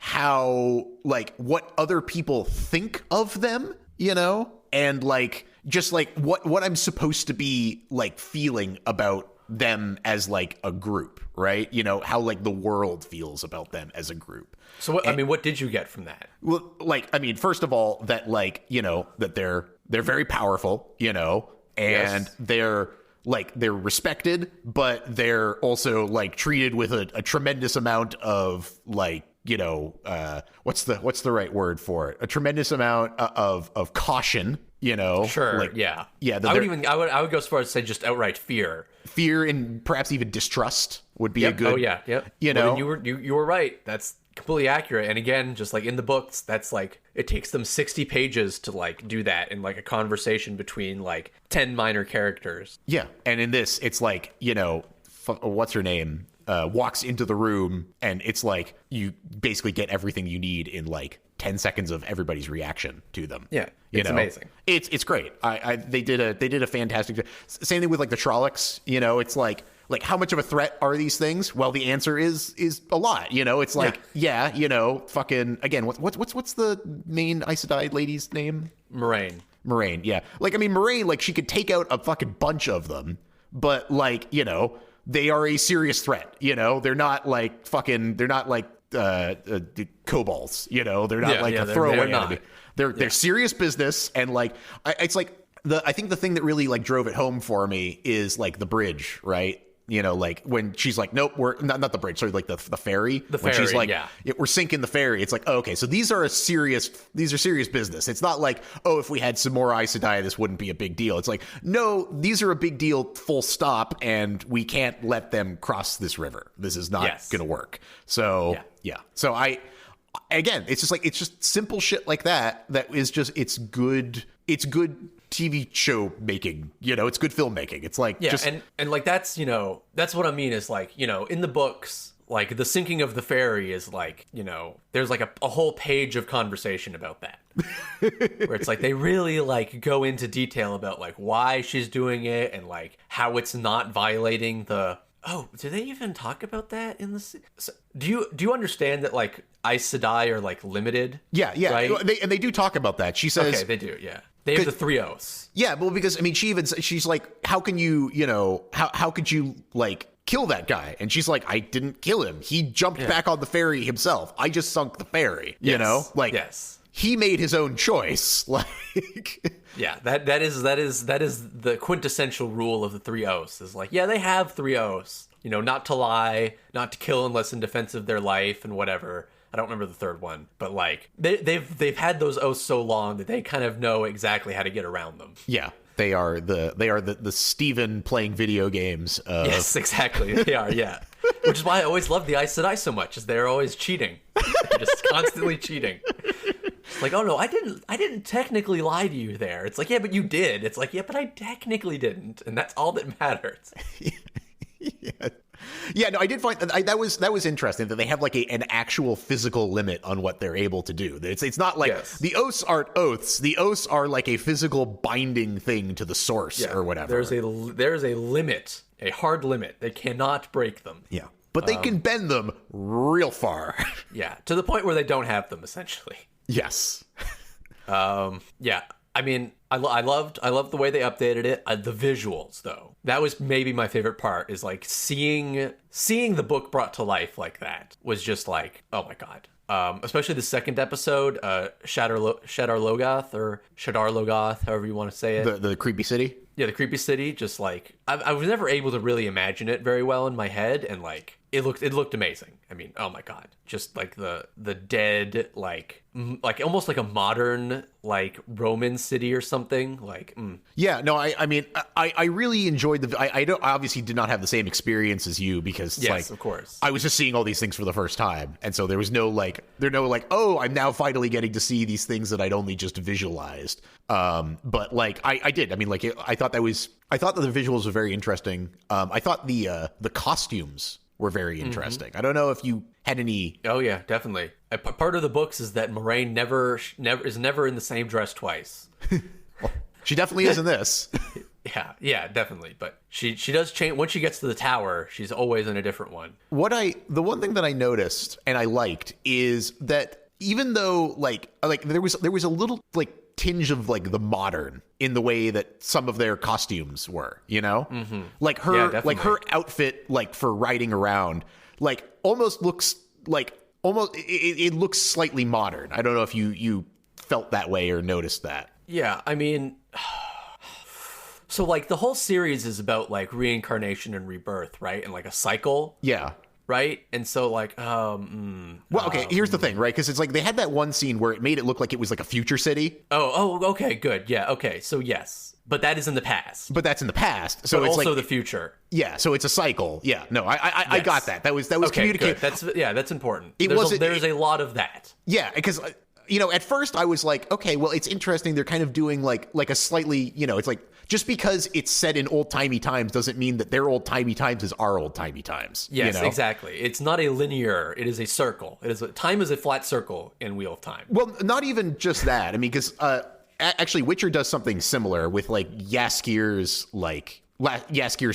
how, like, what other people think of them, you know, and like just like what I'm supposed to be like feeling about them as like a group, right? You know, how like the world feels about them as a group. So what, I mean, what did you get from that? Well, like, I mean, first of all, that like, you know, that they're very powerful, you know, and they're respected, but they're also like treated with a tremendous amount of like, you know, what's the right word for it? A tremendous amount of caution, you know. Sure. Like, yeah. I would go as far as to say just outright fear. Fear and perhaps even distrust would be a good. Oh yeah. Yep. You know, you were right. That's completely accurate. And again, just like in the books, that's like it takes them 60 pages to like do that in like a conversation between like 10 minor characters. Yeah. And in this, it's like, you know, what's her name? Walks into the room, and it's like you basically get everything you need in like 10 seconds of everybody's reaction to them. Yeah, it's amazing. It's great. They did a fantastic job. Same thing with like the Trollocs. You know, it's like how much of a threat are these things? Well, the answer is a lot. You know, it's like you know, fucking again. What's the main Aes Sedai lady's name? Moraine. Yeah, like I mean, Moraine, like she could take out a fucking bunch of them, but like you know. They are a serious threat, you know. They're not like kobolds, you know. They're not a throwaway enemy. They're serious business, and like it's like I think the thing that really like drove it home for me is like the bridge, right? You know, like when she's like, nope, we're not the bridge, sorry, like the ferry. When she's like, we're sinking the ferry. It's like, oh, okay, so these are serious business. It's not like, oh, if we had some more Aes Sedai, this wouldn't be a big deal. It's like, no, these are a big deal, full stop, and we can't let them cross this river. This is not going to work. So, yeah. So again, it's just simple shit like that is just, it's good TV show making, you know, it's good filmmaking. It's like, and like that's, you know, that's what I mean is like, you know, in the books, like the sinking of the ferry is like, you know, there's like a whole page of conversation about that where it's like they really like go into detail about like why she's doing it and like how it's not violating the. Oh, do they even talk about that in the? So, do you understand that like Aes Sedai are like limited? Yeah, right? They do talk about that. She says, okay, they do, yeah. They have the 3 oaths. Yeah, well, because I mean, she's like, how can you, you know, how could you like kill that guy? And she's like, I didn't kill him. He jumped back on the ferry himself. I just sunk the ferry. You know, like he made his own choice. Like, yeah, that is the quintessential rule of the 3 oaths. Is like, yeah, they have 3 oaths. You know, not to lie, not to kill unless in defense of their life, and whatever. I don't remember the third one, but like they've had those oaths so long that they kind of know exactly how to get around them. Yeah, they are the Steven playing video games. Yes, exactly. They are. Yeah, which is why I always love the Aes Sedai so much, is they're always cheating, they're just constantly cheating. It's like, oh no, I didn't technically lie to you there. It's like, yeah, but you did. It's like, yeah, but I technically didn't, and that's all that matters. Yeah. Yeah, no, I did find that was interesting that they have like an actual physical limit on what they're able to do. It's not like the oaths aren't oaths. The oaths are like a physical binding thing to the source or whatever. There's a limit, a hard limit. They cannot break them. Yeah, but they can bend them real far. Yeah, to the point where they don't have them essentially. Yes. Yeah. I mean, I loved the way they updated it. The visuals, though, that was maybe my favorite part. Is like seeing the book brought to life like that was just like, oh my god. Especially the second episode, Shadar Logoth, or Shadar Logoth, however you want to say it. The creepy city. Yeah, the creepy city. Just like I was never able to really imagine it very well in my head, and like it looked amazing. I mean, oh my god, just like the dead, like almost like a modern like Roman city or something. Like, yeah, no, I mean, I really enjoyed I obviously did not have the same experience as you because it's like, of course, I was just seeing all these things for the first time, and so there was no like, oh, I'm now finally getting to see these things that I'd only just visualized. But like, I did. I mean, like, I thought that the visuals were very interesting. I thought the costumes were very interesting. I don't know if you had any. Oh yeah, definitely. Part of the books is that Moraine never is in the same dress twice. Well, she definitely is in this. Yeah, definitely. But she does change once she gets to the tower. She's always in a different one. The one thing that I noticed and I liked is that even though like there was a little like tinge of like the modern in the way that some of their costumes were, you know, like her outfit, like for riding around, like almost looks like it looks slightly modern. I don't know if you felt that way or noticed that. Yeah, I mean, so like the whole series is about like reincarnation and rebirth, right? And like a cycle. Yeah. Right? And so like, here's the thing, right? Because it's like they had that one scene where it made it look like it was like a future city. Okay, good. Yeah, okay. So yes. But that is in the past. But that's in the past. So but it's also like the future. Yeah, so it's a cycle. Yeah, no, I got that. That was okay, communicated. That's important. There's a lot of that. Yeah, because at first I was like, okay, well, it's interesting. They're kind of doing like a slightly, it's like just because it's set in old-timey times doesn't mean that their old-timey times is our old-timey times. Yes, exactly. It's not a linear, it is a circle. Time is a flat circle in Wheel of Time. Well, not even just that. I mean, because actually Witcher does something similar with like Jaskier's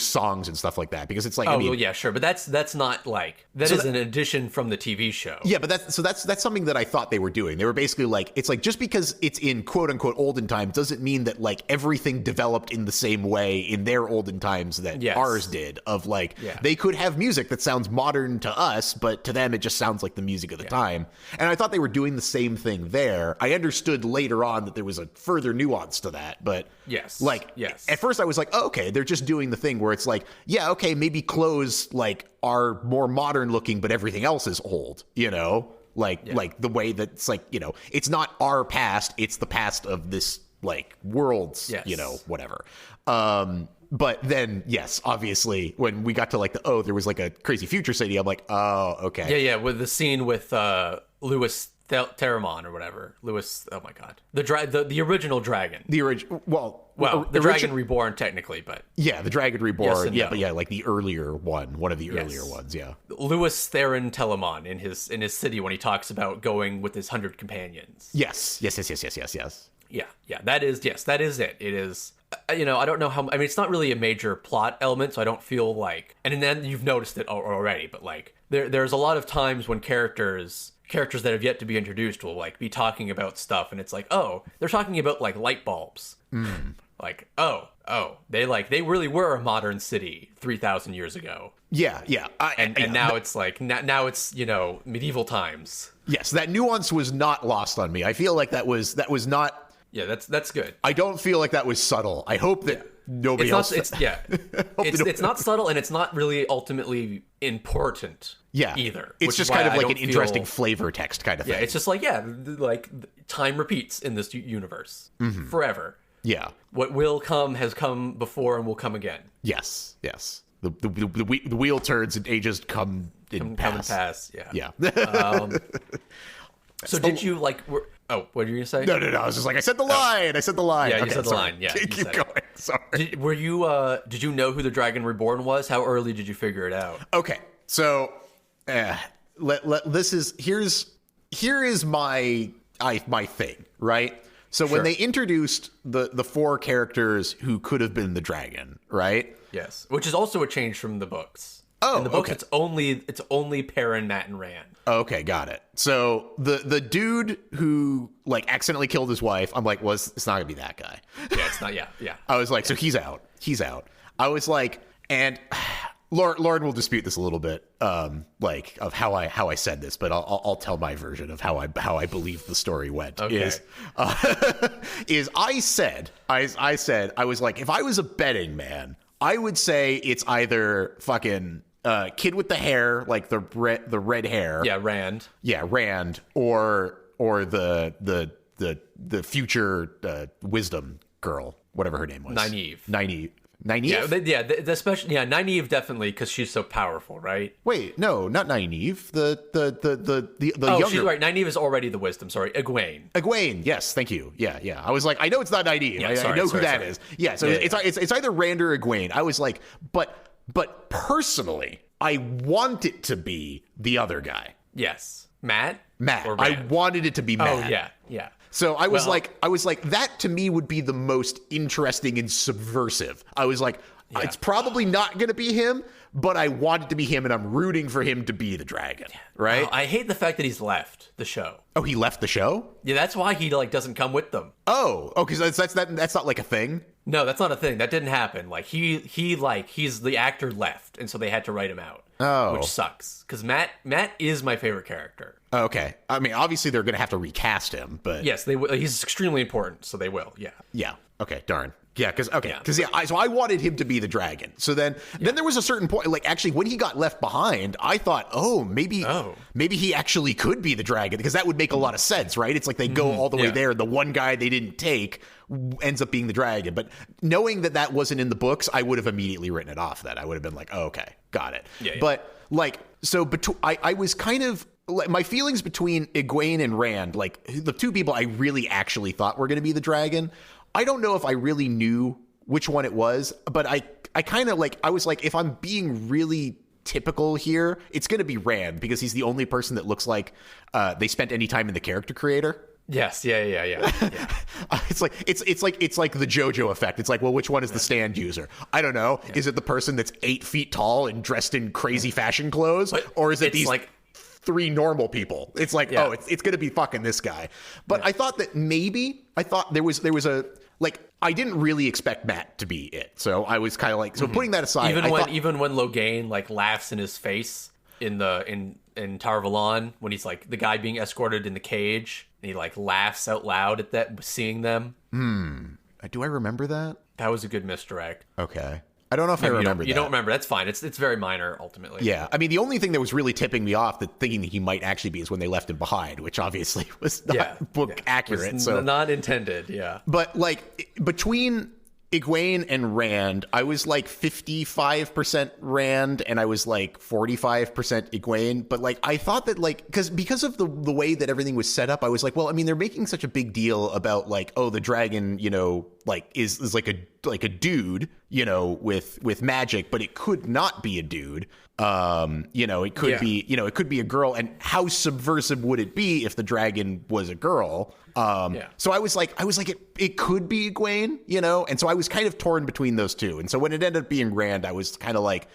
songs and stuff like that, because it's like well, yeah, sure, but that's not like that is an addition from the TV show. Yeah, but that's something that I thought they were doing. They were basically like, it's like just because it's in quote unquote olden times doesn't mean that like everything developed in the same way in their olden times that ours did. Of like they could have music that sounds modern to us, but to them it just sounds like the music of the time. And I thought they were doing the same thing there. I understood later on that there was a further nuance to that, but at first I was like, oh, okay, they're just doing the thing where it's like, yeah, okay, maybe clothes like are more modern looking, but everything else is old, like the way that it's like, it's not our past, it's the past of this like world's, whatever. But then, yes, obviously, when we got to like there was like a crazy future city, I'm like, oh, okay. Yeah, with the scene with Louis Theramon or whatever. Louis, oh my god. The original dragon. The original, the Dragon Reborn technically, but... Yeah, the Dragon Reborn, yes, but like the earlier one of the earlier ones, yeah. Louis Theron Telamon in his city when he talks about going with his 100 companions. Yes. Yeah, that is it. It is... I don't know how... I mean, it's not really a major plot element, so I don't feel like... And then you've noticed it already, but like... There's a lot of times when characters that have yet to be introduced will like be talking about stuff, and it's like, oh, they're talking about like light bulbs. Like, they really were a modern city 3,000 years ago. Yeah. And now it's like now it's medieval times. Yes, that nuance was not lost on me. I feel like that was not. Yeah, that's good. I don't feel like that was subtle. I hope that nobody else. It's not subtle, and it's not really ultimately important. Either. It's just kind of like an interesting flavor text kind of thing. Yeah, it's just like like time repeats in this universe forever. Yeah. What will come has come before and will come again. Yes. The wheel turns and ages come and pass. Yeah. So did you like... what were you going to say? No. I was just like, I said the line. Yeah, you said the line. Yeah, keep going. Sorry. Did you know who the Dragon Reborn was? How early did you figure it out? Okay, so here is my thing, right? So when they introduced the four characters who could have been the dragon, right? Yes, which is also a change from the books. Oh, in the books, it's only Perrin, Matt, and Rand. Okay, got it. So the dude who like accidentally killed his wife, I'm like, it's not gonna be that guy. Yeah, it's not. Yeah. I was like, so he's out. I was like, and Lauren will dispute this a little bit, like of how I said this, but I'll tell my version of how I believe the story went. Okay. I said I was like, if I was a betting man, I would say it's either fucking kid with the hair, like the red hair. Yeah, Rand. Yeah, Rand, or the future wisdom girl, whatever her name was. Nynaeve. Especially Nynaeve definitely because she's so powerful, right? Wait, no, not Nynaeve. The younger. She's right. Nynaeve is already the wisdom. Sorry, Egwene. Yes, thank you. Yeah. I was like, I know it's not Nynaeve. I know who that is. Yeah, so it's either Rand or Egwene. I was like, but personally, I want it to be the other guy. Yes, Matt. I wanted it to be Matt. Oh yeah. So I was Well- like, that to me would be the most interesting and subversive. I was like, it's probably not going to be him, but I want it to be him, and I'm rooting for him to be the dragon, right? Oh, I hate the fact that he's left the show. Oh, he left the show? Yeah, that's why he like doesn't come with them. Oh, because that's not like a thing? No, that's not a thing. That didn't happen. Like he's the actor left, and so they had to write him out. Oh. Which sucks because Matt is my favorite character. Okay. I mean, obviously they're going to have to recast him, but Yes, they will. He's extremely important, so they will. Yeah. yeah. Okay, darn. Yeah, because so I wanted him to be the dragon. So then there was a certain point, like actually when he got left behind, I thought, maybe he actually could be the dragon, because that would make a lot of sense, right? It's like they go all the way there. The one guy they didn't take ends up being the dragon. But knowing that wasn't in the books, I would have immediately written it off. That I would have been like, oh, okay, got it. Yeah. But like, so I was kind of. My feelings between Egwene and Rand, like the two people I really actually thought were going to be the dragon, I don't know if I really knew which one it was, but I kind of like, I was like, if I'm being really typical here, it's going to be Rand, because he's the only person that looks like they spent any time in the character creator. Yes. Yeah. It's like the JoJo effect. It's like, well, which one is the stand user? I don't know. Yeah. Is it the person that's 8 feet tall and dressed in crazy fashion clothes, or is it these like 3 normal people? It's like, oh, it's going to be fucking this guy. But I thought that there was a, like, I didn't really expect Matt to be it. So I was kind of like, so putting that aside, even when Logain like laughs in his face in Tower of Elon, when he's like the guy being escorted in the cage, and he like laughs out loud at that, seeing them. Do I remember that? That was a good misdirect. Okay. I don't know if I remember that. You don't remember. That's fine. It's very minor, ultimately. Yeah. I mean, the only thing that was really tipping me off, that thinking that he might actually be, is when they left him behind, which obviously was not book accurate. Was so not intended, yeah. But, like, between Egwene and Rand, I was, like, 55% Rand, and I was, like, 45% Egwene. But, like, I thought that, like, because of the way that everything was set up, I was like, well, I mean, they're making such a big deal about, like, oh, the dragon, you know, like, is like a dude, you know, with magic, but it could not be a dude. You know, it could be, you know, it could be a girl. And how subversive would it be if the dragon was a girl? So I was like, it could be Egwene, you know? And so I was kind of torn between those two. And so when it ended up being Rand, I was like,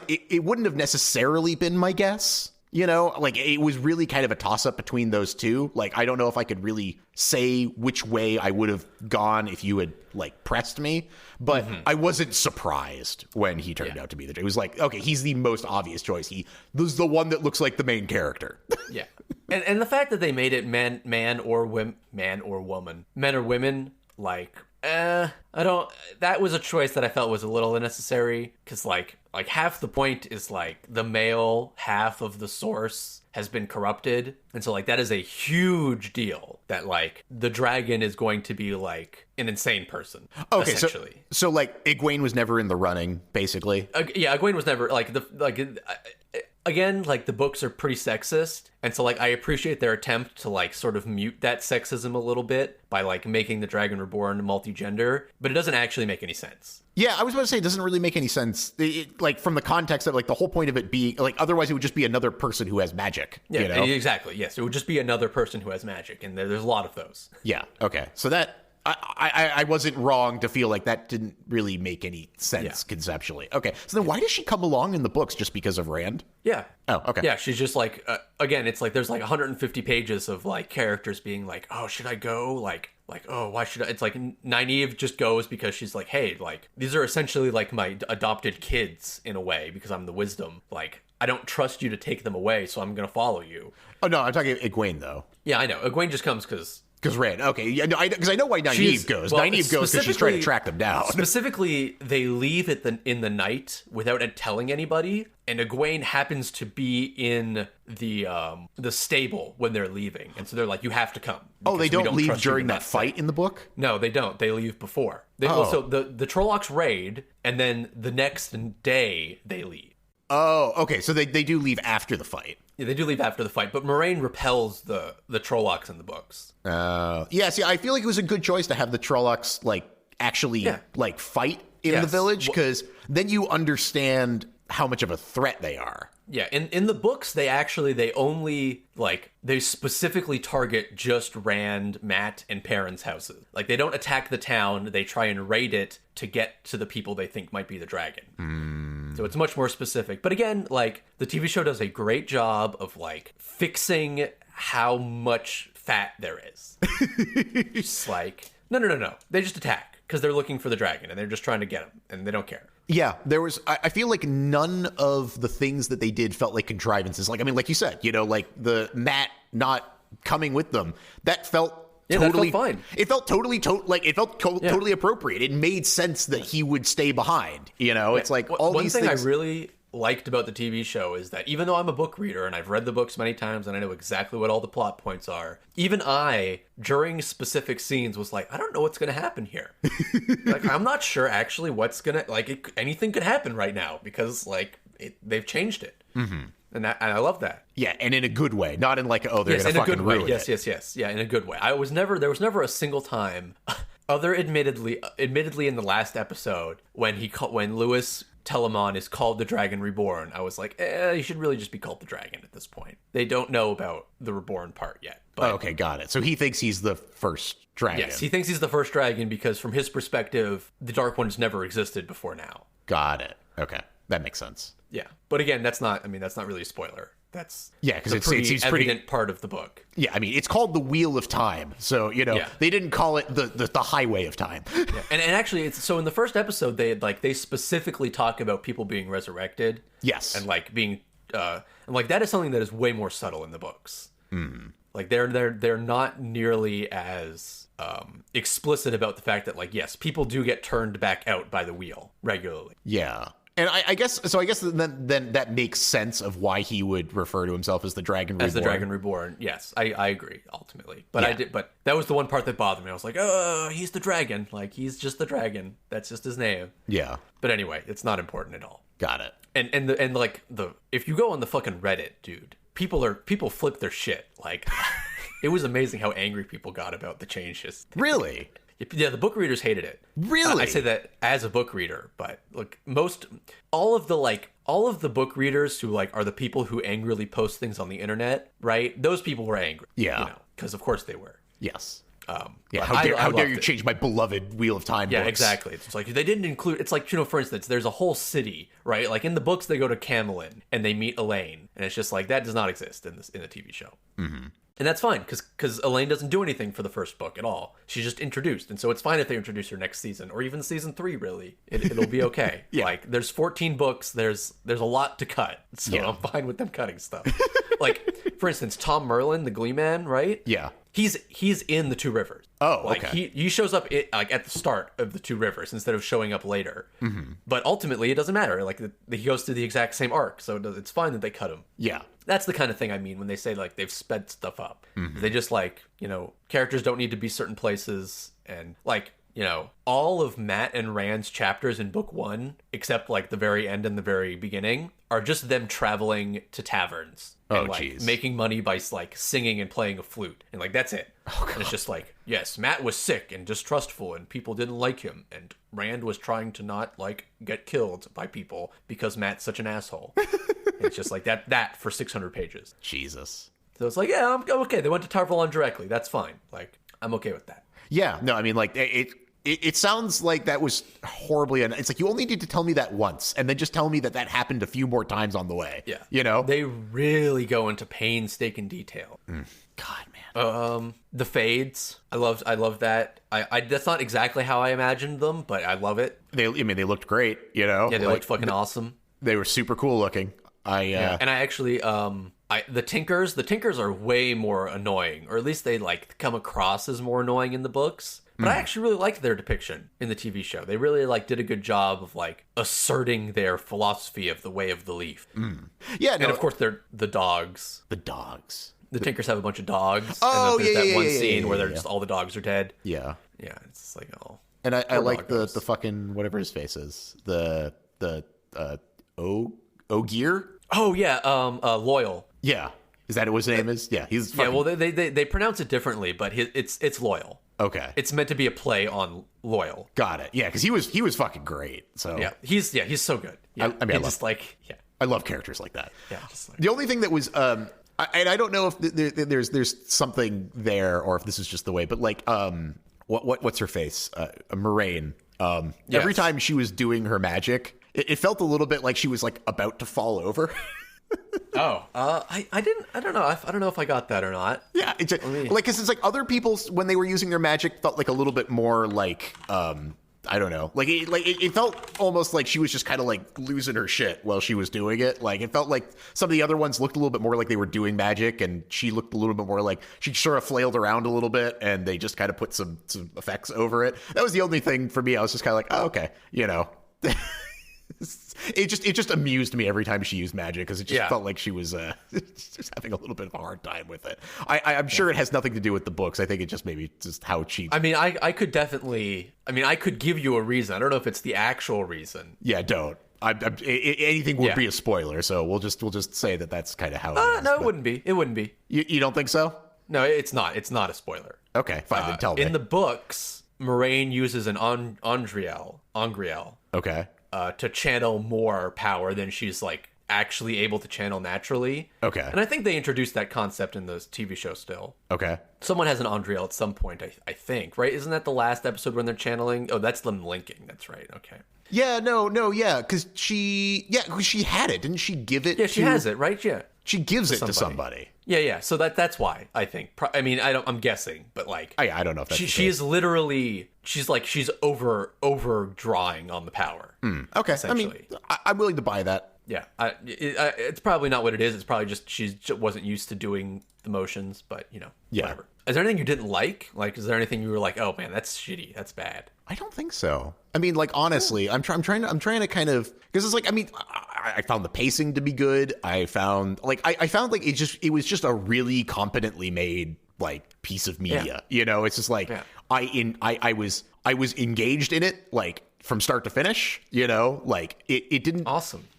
it wouldn't have necessarily been my guess. You know, like, it was really kind of a toss-up between those two. Like, I don't know if I could really say which way I would have gone if you had, like, pressed me. But I wasn't surprised when he turned out to be the... It was like, okay, he's the most obvious choice. This is the one that looks like the main character. Yeah. And the fact that they made it man or woman, men or women, like... that was a choice that I felt was a little unnecessary, because like half the point is like the male half of the source has been corrupted, and so like that is a huge deal, that like the dragon is going to be like an insane person. Okay, essentially. So like Egwene was never in the running, basically. Egwene was never again, like, the books are pretty sexist, and so, like, I appreciate their attempt to, like, sort of mute that sexism a little bit by, like, making the Dragon Reborn multi-gender, but it doesn't actually make any sense. Yeah, I was about to say, it doesn't really make any sense, like, from the context of, like, the whole point of it being, like, otherwise it would just be another person who has magic, yeah, you know? Exactly, yes, it would just be another person who has magic, and there's a lot of those. Yeah, okay, so that... I wasn't wrong to feel like that didn't really make any sense conceptually. Okay, so then why does she come along in the books, just because of Rand? Yeah. Oh, okay. Yeah, she's just like, again, it's like there's like 150 pages of like characters being like, oh, should I go? Like, oh, why should I? It's like Nynaeve just goes because she's like, hey, like, these are essentially like my adopted kids in a way, because I'm the wisdom. Like, I don't trust you to take them away, so I'm going to follow you. Oh, no, I'm talking Egwene, though. Yeah, I know. Egwene just comes because Rand, okay, yeah, because I know why Nynaeve goes. Well, Nynaeve goes because she's trying to track them down. Specifically, they leave in the night without telling anybody, and Egwene happens to be in the stable when they're leaving, and so they're like, "You have to come." Oh, they don't leave during that fight in the book? No, they don't. They leave before. So the Trollocs raid, and then the next day they leave. Oh, okay. So they do leave after the fight. Yeah, they do leave after the fight, but Moraine repels the Trollocs in the books. Yeah, see, I feel like it was a good choice to have the Trollocs, like, actually, like, fight in the village, because then you understand how much of a threat they are. Yeah, in the books, they only, like, they specifically target just Rand, Matt, and Perrin's houses. Like, they don't attack the town, they try and raid it to get to the people they think might be the dragon. So it's much more specific. But again, like, the TV show does a great job of, like, fixing how much fat there is. Just like, no. They just attack, because they're looking for the dragon, and they're just trying to get him, and they don't care. Yeah, I feel like none of the things that they did felt like contrivances. Like, I mean, like you said, you know, like the Matt not coming with them, that felt totally that felt fine. It felt totally appropriate. It made sense that he would stay behind, you know? It's like all one these thing things. I really liked about the TV show is that even though I'm a book reader and I've read the books many times and I know exactly what all the plot points are, even I, during specific scenes, was like, I don't know what's going to happen here. Like, I'm not sure actually what's going to, like, anything could happen right now because, like, they've changed it. Mm-hmm. And I love that. Yeah, and in a good way, not in like, they're going to fucking ruin it. Yes. Yeah, in a good way. There was never a single time, admittedly in the last episode, when Louis Telemon is called the Dragon Reborn, I was like, he should really just be called the Dragon at this point. They don't know about the Reborn part yet. But, okay, got it. So he thinks he's the first dragon. Yes, he thinks he's the first dragon because from his perspective, the Dark One's never existed before now. Got it. Okay, that makes sense. Yeah, but again, that's not really a spoiler. That's because it seems evident pretty part of the book. Yeah, I mean, it's called the Wheel of Time, so they didn't call it the Highway of Time. Yeah. And actually, it's so in the first episode they specifically talk about people being resurrected. Yes, and like being and like that is something that is way more subtle in the books. Like they're not nearly as explicit about the fact that, like, yes, people do get turned back out by the wheel regularly. Yeah. And I guess then that makes sense of why he would refer to himself as the Dragon Reborn. As the Dragon Reborn, yes, I agree ultimately. But but that was the one part that bothered me. I was like, oh, he's the dragon. Like, he's just the dragon. That's just his name. Yeah. But anyway, it's not important at all. Got it. And like if you go on the fucking Reddit, dude, people flip their shit. Like, it was amazing how angry people got about the changes. Really? Yeah, the book readers hated it. Really? I say that as a book reader, but look, all of the book readers who, like, are the people who angrily post things on the internet, right? Those people were angry. Yeah. Because of course they were. Yes. Yeah. How dare you change my beloved Wheel of Time Yeah, books? exactly. It's like they didn't include. It's like, for instance, there's a whole city, right? Like in the books, they go to Camelin and they meet Elaine, and it's just like that does not exist in the TV show. Mm-hmm. And that's fine, because Elaine doesn't do anything for the first book at all. She's just introduced, and so it's fine if they introduce her next season, or even season 3, really. It'll be okay. Yeah. Like, there's 14 books, there's a lot to cut, so I'm fine with them cutting stuff. Like, for instance, Tom Merlin, the Glee Man, right? Yeah. He's in the Two Rivers. Oh, like, okay. He shows up at the start of the Two Rivers instead of showing up later. Mm-hmm. But ultimately, it doesn't matter. Like, he goes through the exact same arc, so it's fine that they cut him. Yeah. That's the kind of thing I mean when they say, like, they've sped stuff up. Mm-hmm. They just, like, characters don't need to be certain places. And, like, all of Matt and Rand's chapters in book 1, except, like, the very end and the very beginning, are just them traveling to taverns. And, like, making money by, like, singing and playing a flute. And, like, that's it. Oh, and it's just like, yes, Matt was sick and distrustful and people didn't like him. And Rand was trying to not, like, get killed by people because Matt's such an asshole. It's just like that for 600 pages. Jesus. So it's like, yeah, I'm okay. They went to Tarvalon directly. That's fine. Like, I'm okay with that. Yeah. No, I mean, like, it sounds like that was horribly... It's like, you only need to tell me that once, and then just tell me that happened a few more times on the way. Yeah. They really go into painstaking detail. God, man. The fades. I love that. I that's not exactly how I imagined them, but I love it. They looked great, Yeah, they looked fucking awesome. They were super cool looking. And I actually, the Tinkers are way more annoying, or at least they, like, come across as more annoying in the books. But I actually really liked their depiction in the TV show. They really, like, did a good job of, like, asserting their philosophy of the Way of the Leaf. Yeah, and of course they're the dogs. The dogs. The Tinkers have a bunch of dogs. Oh, and there's that one scene where they're just all the dogs are dead. Yeah. Yeah, it's just like, oh. And I like the fucking whatever his face is. The Ogier? Oh yeah, Loyal. Yeah. Is that what his name is? Yeah, he's fucking... Yeah, well they pronounce it differently, but it's Loyal. Okay. It's meant to be a play on Loyal. Got it. Yeah, because he was fucking great. So Yeah, he's so good. Yeah, I mean, I love characters like that. Yeah, just like, The only thing that was, and I don't know if there's something there or if this is just the way, but like, what's her face? Moraine. Yes. Every time she was doing her magic, it felt a little bit like she was like about to fall over. I don't know if I got that or not. Yeah, it's like, cause it's like other people when they were using their magic felt like a little bit more like, I don't know, like it felt almost like she was just kind of like losing her shit while she was doing it. Like it felt like some of the other ones looked a little bit more like they were doing magic, and she looked a little bit more like she sort of flailed around a little bit, and they just kind of put some effects over it. That was the only thing for me. I was just kind of like, oh, okay, you know. It just amused me every time she used magic, because it just felt like she was just having a little bit of a hard time with it. I'm sure it has nothing to do with the books. I think it just maybe just how cheap. I mean, I could give you a reason. I don't know if it's the actual reason. Yeah, don't. Anything would be a spoiler, so we'll just say that that's kind of how it is. No, it wouldn't be. It wouldn't be. You don't think so? No, it's not. It's not a spoiler. Okay, fine. Then tell me. In the books, Moraine uses an Angriel. Okay. To channel more power than she's like actually able to channel naturally. Okay. And I think they introduced that concept in the TV show still. Okay. Someone has an Andriel at some point, I think, right? Isn't that the last episode when they're channeling? Oh, that's them linking. That's right. Okay. Yeah, no, yeah, because she had it. Didn't she give it? Yeah, she has it, right? Yeah. She gives it to somebody. Yeah. So that's why, I think. I mean, I'm guessing, but like, I don't know if that's she is literally, she's over drawing on the power. Okay. I essentially. mean, I'm willing to buy that. Yeah. It's probably not what it is. It's probably just she wasn't used to doing the motions, but whatever. Is there anything you didn't like? Like, is there anything you were like, oh man, that's shitty, that's bad? I don't think so. I mean, like, honestly, I'm trying to kind of, because it's like, I mean, I found the pacing to be good. I found like it was just a really competently made like piece of media. It's just like I was engaged in it like from start to finish. Like it didn't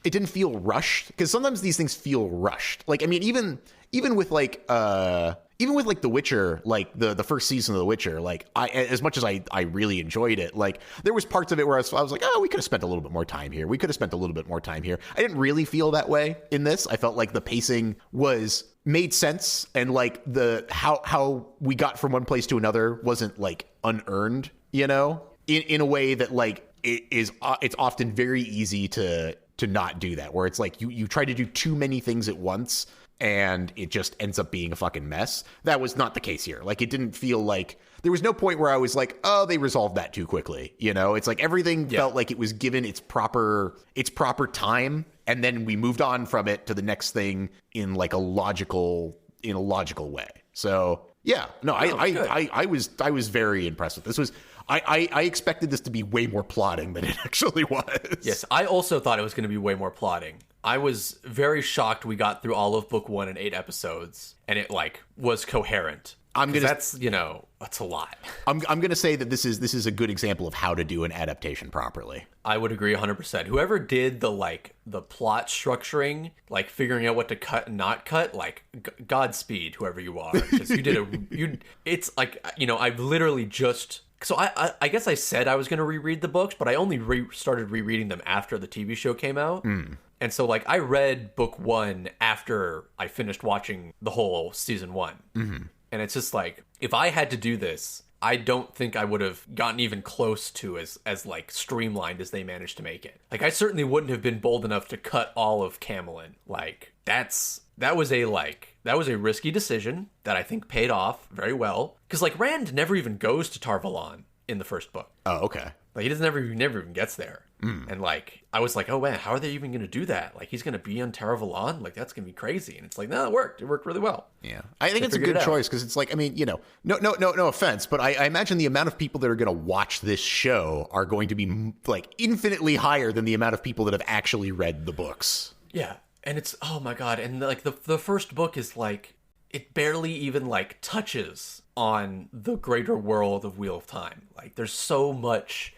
It didn't feel rushed, because sometimes these things feel rushed. Like, I mean, even with like The Witcher, like the first season of The Witcher, like as much as I really enjoyed it, like there was parts of it where I was like, oh, we could have spent a little bit more time here. I didn't really feel that way in this. I felt like the pacing made sense, and like how we got from one place to another wasn't like unearned, in a way that like it's often very easy to not do that, where it's like you try to do too many things at once and it just ends up being a fucking mess. That was not the case here. Like, it didn't feel like there was no point where I was like, oh, they resolved that too quickly. It's like everything felt like it was given its proper time, and then we moved on from it to the next thing in like a logical way. So yeah, no, I was very impressed with this. I expected this to be way more plotting than it actually was. Yes, I also thought it was going to be way more plotting. I was very shocked we got through all of book 1 in 8 episodes, and it like was coherent. That's a lot. I'm gonna say that this is a good example of how to do an adaptation properly. I would agree 100%. Whoever did the plot structuring, like figuring out what to cut and not cut, like Godspeed, whoever you are, because it's like I've literally just. So I guess I said I was going to reread the books, but I only started rereading them after the TV show came out. And so like I read book 1 after I finished watching the whole season 1. Mm-hmm. And it's just like, if I had to do this, I don't think I would have gotten even close to as like streamlined as they managed to make it. Like, I certainly wouldn't have been bold enough to cut all of Camelin. Like, that was a risky decision that I think paid off very well. Because like Rand never even goes to Tar-Valon in the first book. Oh, okay. Like, he never even gets there. And like, I was like, oh man, how are they even going to do that? Like, he's going to be on Tar-Valon? Like, that's going to be crazy. And it's like, no, it worked really well. Yeah, I think it's a good choice, because it's like, I mean, no offense, but I imagine the amount of people that are going to watch this show are going to be like infinitely higher than the amount of people that have actually read the books. Yeah. And it's, oh my God. And like the first book is like, it barely even like touches on the greater world of Wheel of Time. Like, there's so much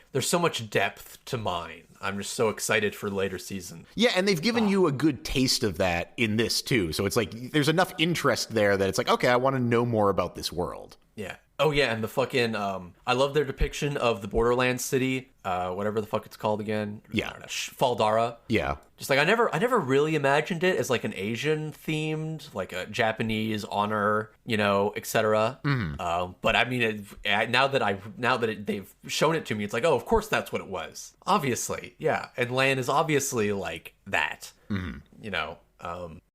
depth to mine. I'm just so excited for later season. Yeah, and they've given you a good taste of that in this too. So it's like there's enough interest there that it's like, okay, I want to know more about this world. Yeah. Oh yeah, and the fucking I love their depiction of the Borderlands city, whatever the fuck it's called again. Yeah. Faldara. Yeah. Just like I never really imagined it as like an Asian themed, like a Japanese honor, etc. But I mean, now that they've shown it to me, it's like, oh, of course that's what it was. Obviously, yeah. And Lan is obviously like that. And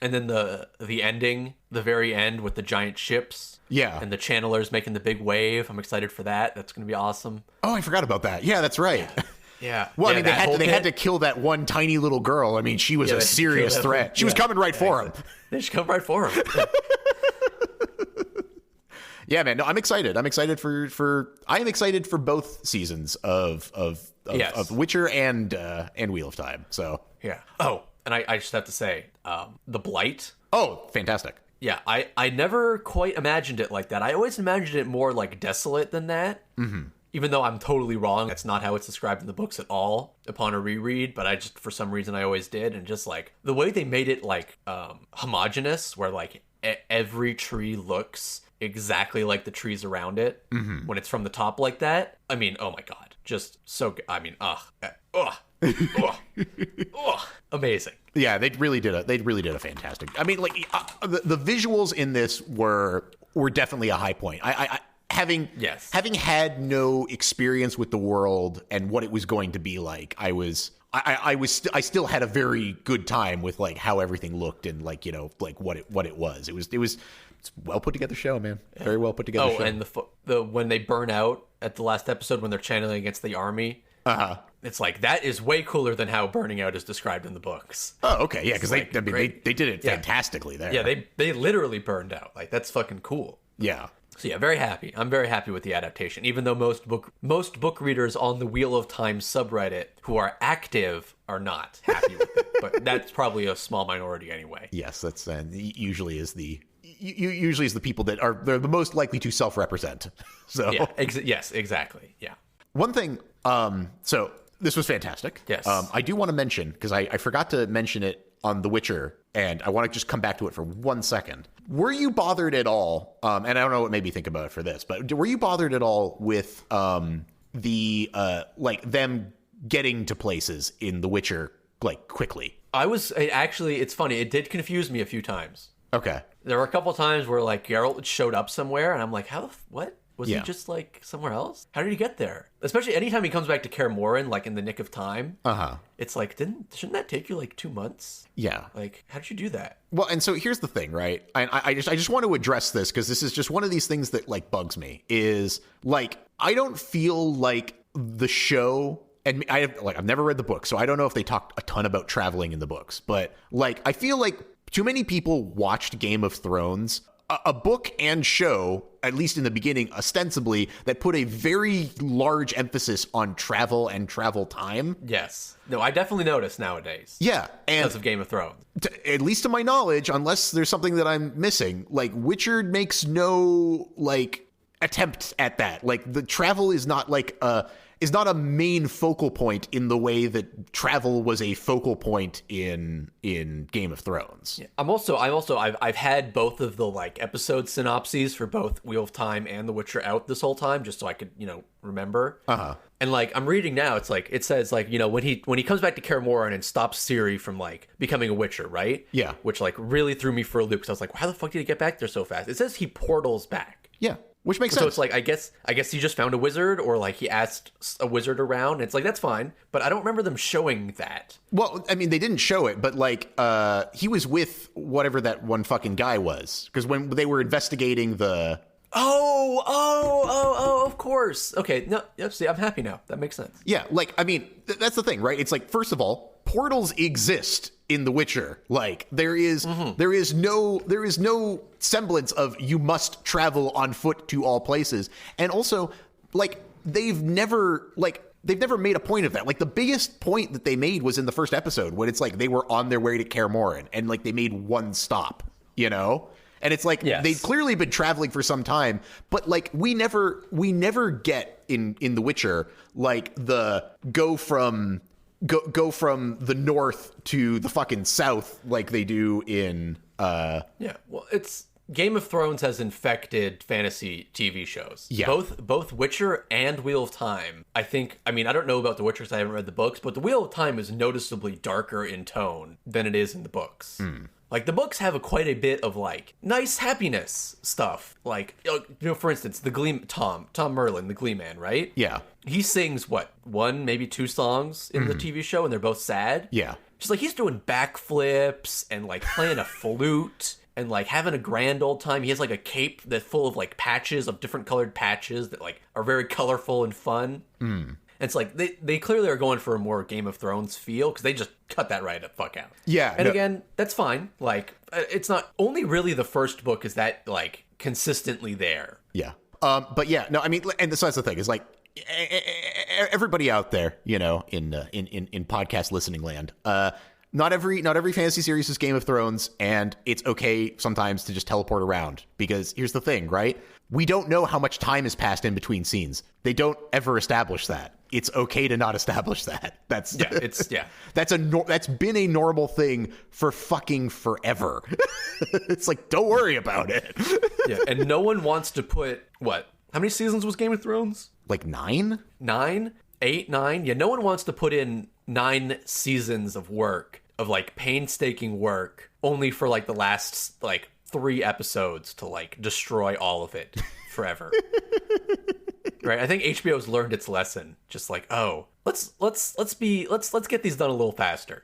then the ending, the very end with the giant ships. Yeah. And the channelers making the big wave. I'm excited for that. That's going to be awesome. Oh, I forgot about that. Yeah, that's right. Yeah. Well, yeah, I mean, they had to kill that one tiny little girl. I mean, she was a serious threat. She was coming right for him. They should come right for him. Yeah, man. No, I'm excited. I'm excited I am excited for both seasons of Witcher and Wheel of Time. So yeah. Oh, and I just have to say, the Blight. Oh, fantastic. Yeah, I never quite imagined it like that. I always imagined it more like desolate than that. Mm-hmm. Even though I'm totally wrong. That's not how it's described in the books at all upon a reread, but I just, for some reason, I always did. And just like the way they made it like homogenous, where like every tree looks exactly like the trees around it when it's from the top like that. I mean, oh my God. Just so good. I mean, amazing. Yeah, they really did a fantastic. I mean, like the visuals in this were definitely a high point. Having had no experience with the world and what it was going to be like, I still had a very good time with like how everything looked and like like what it was. It's well put together show, man. Very well put together. Oh, and the when they burn out at the last episode when they're channeling against the army. It's like that is way cooler than how burning out is described in the books. Oh, okay, yeah, because they did it fantastically there. Yeah, they literally burned out. Like that's fucking cool. Yeah. So yeah, very happy. I'm very happy with the adaptation, even though most book readers on the Wheel of Time subreddit who are active are not happy with it. But that's probably a small minority anyway. Yes, that's usually is the people that are they're the most likely to self-represent. So yeah, yes, exactly. Yeah. One thing. So this was fantastic. Yes. I do want to mention because I forgot to mention it on The Witcher, and I want to just come back to it for 1 second. Were you bothered at all? And I don't know what made me think about it for this, but were you bothered at all with the like them getting to places in The Witcher like quickly? It's funny. It did confuse me a few times. Okay. There were a couple times where like Geralt showed up somewhere, and I'm like, what? Was he just like somewhere else? How did he get there? Especially anytime he comes back to Kaer Morhen, like in the nick of time. It's like, shouldn't that take you like 2 months? Yeah. Like, how did you do that? Well, and so here's the thing, right? I just want to address this because this is just one of these things that like bugs me. Is like I don't feel like the show. And I've never read the book, so I don't know if they talked a ton about traveling in the books. But like, I feel like too many people watched Game of Thrones. A book and show, at least in the beginning, ostensibly, that put a very large emphasis on travel and travel time. Yes. No, I definitely notice nowadays. Yeah. And because of Game of Thrones. At least to my knowledge, unless there's something that I'm missing, like Witcher makes no like attempt at that. Like the travel is not like is not a main focal point in the way that travel was a focal point in Game of Thrones. Yeah. I've had both of the like episode synopses for both Wheel of Time and The Witcher out this whole time, just so I could, remember. And like I'm reading now, it's like it says like, when he comes back to Kaer Morhen and stops Ciri from like becoming a Witcher, right? Yeah. Which like really threw me for a loop because I was like, how the fuck did he get back there so fast? It says he portals back. Yeah. Which makes sense. So it's like, I guess he just found a wizard, or like he asked a wizard around. It's like, that's fine. But I don't remember them showing that. Well, I mean, they didn't show it, but like he was with whatever that one fucking guy was. Because when they were investigating the... Oh, of course. Okay, no, see, I'm happy now. That makes sense. Yeah, like, I mean, that's the thing, right? It's like, first of all, portals exist in The Witcher. Like there is no semblance of you must travel on foot to all places. And also like they've never made a point of that. Like the biggest point that they made was in the first episode when it's like they were on their way to Kaer Morhen and like they made one stop, And it's like they'd clearly been traveling for some time, but like we never get in The Witcher like the go from the north to the fucking south like they do in well, it's Game of Thrones has infected fantasy TV shows. Yeah. Both Witcher and Wheel of Time. I don't know about The Witcher because I haven't read the books, but The Wheel of Time is noticeably darker in tone than it is in the books. Like, the books have quite a bit of, like, nice happiness stuff. Like, for instance, the Glee... Tom Merlin, the Glee Man, right? Yeah. He sings, one, maybe two songs in the TV show, and they're both sad? Yeah. Just, like, he's doing backflips and, like, playing a flute and, like, having a grand old time. He has, like, a cape that's full of, like, patches of different colored patches that, like, are very colorful and fun. It's like, they clearly are going for a more Game of Thrones feel, because they just cut that right the fuck out. Yeah. And again, that's fine. Like, it's not... Only really the first book is that, like, consistently there. Yeah. But yeah, no, I mean, and that's the thing, is like, everybody out there, you know, in podcast listening land, not every fantasy series is Game of Thrones, and it's okay sometimes to just teleport around, because here's the thing, right? We don't know how much time has passed in between scenes. They don't ever establish that. It's okay to not establish that. That's that's been a normal thing for fucking forever. It's like, don't worry about it. Yeah, and no one wants to put how many seasons was Game of Thrones? Like 9? 9? 8, 9? Yeah, no one wants to put in 9 seasons of work, of like painstaking work, only for like the last like 3 episodes to like destroy all of it forever. Right? I think HBO's learned its lesson. Just like, oh, let's get these done a little faster.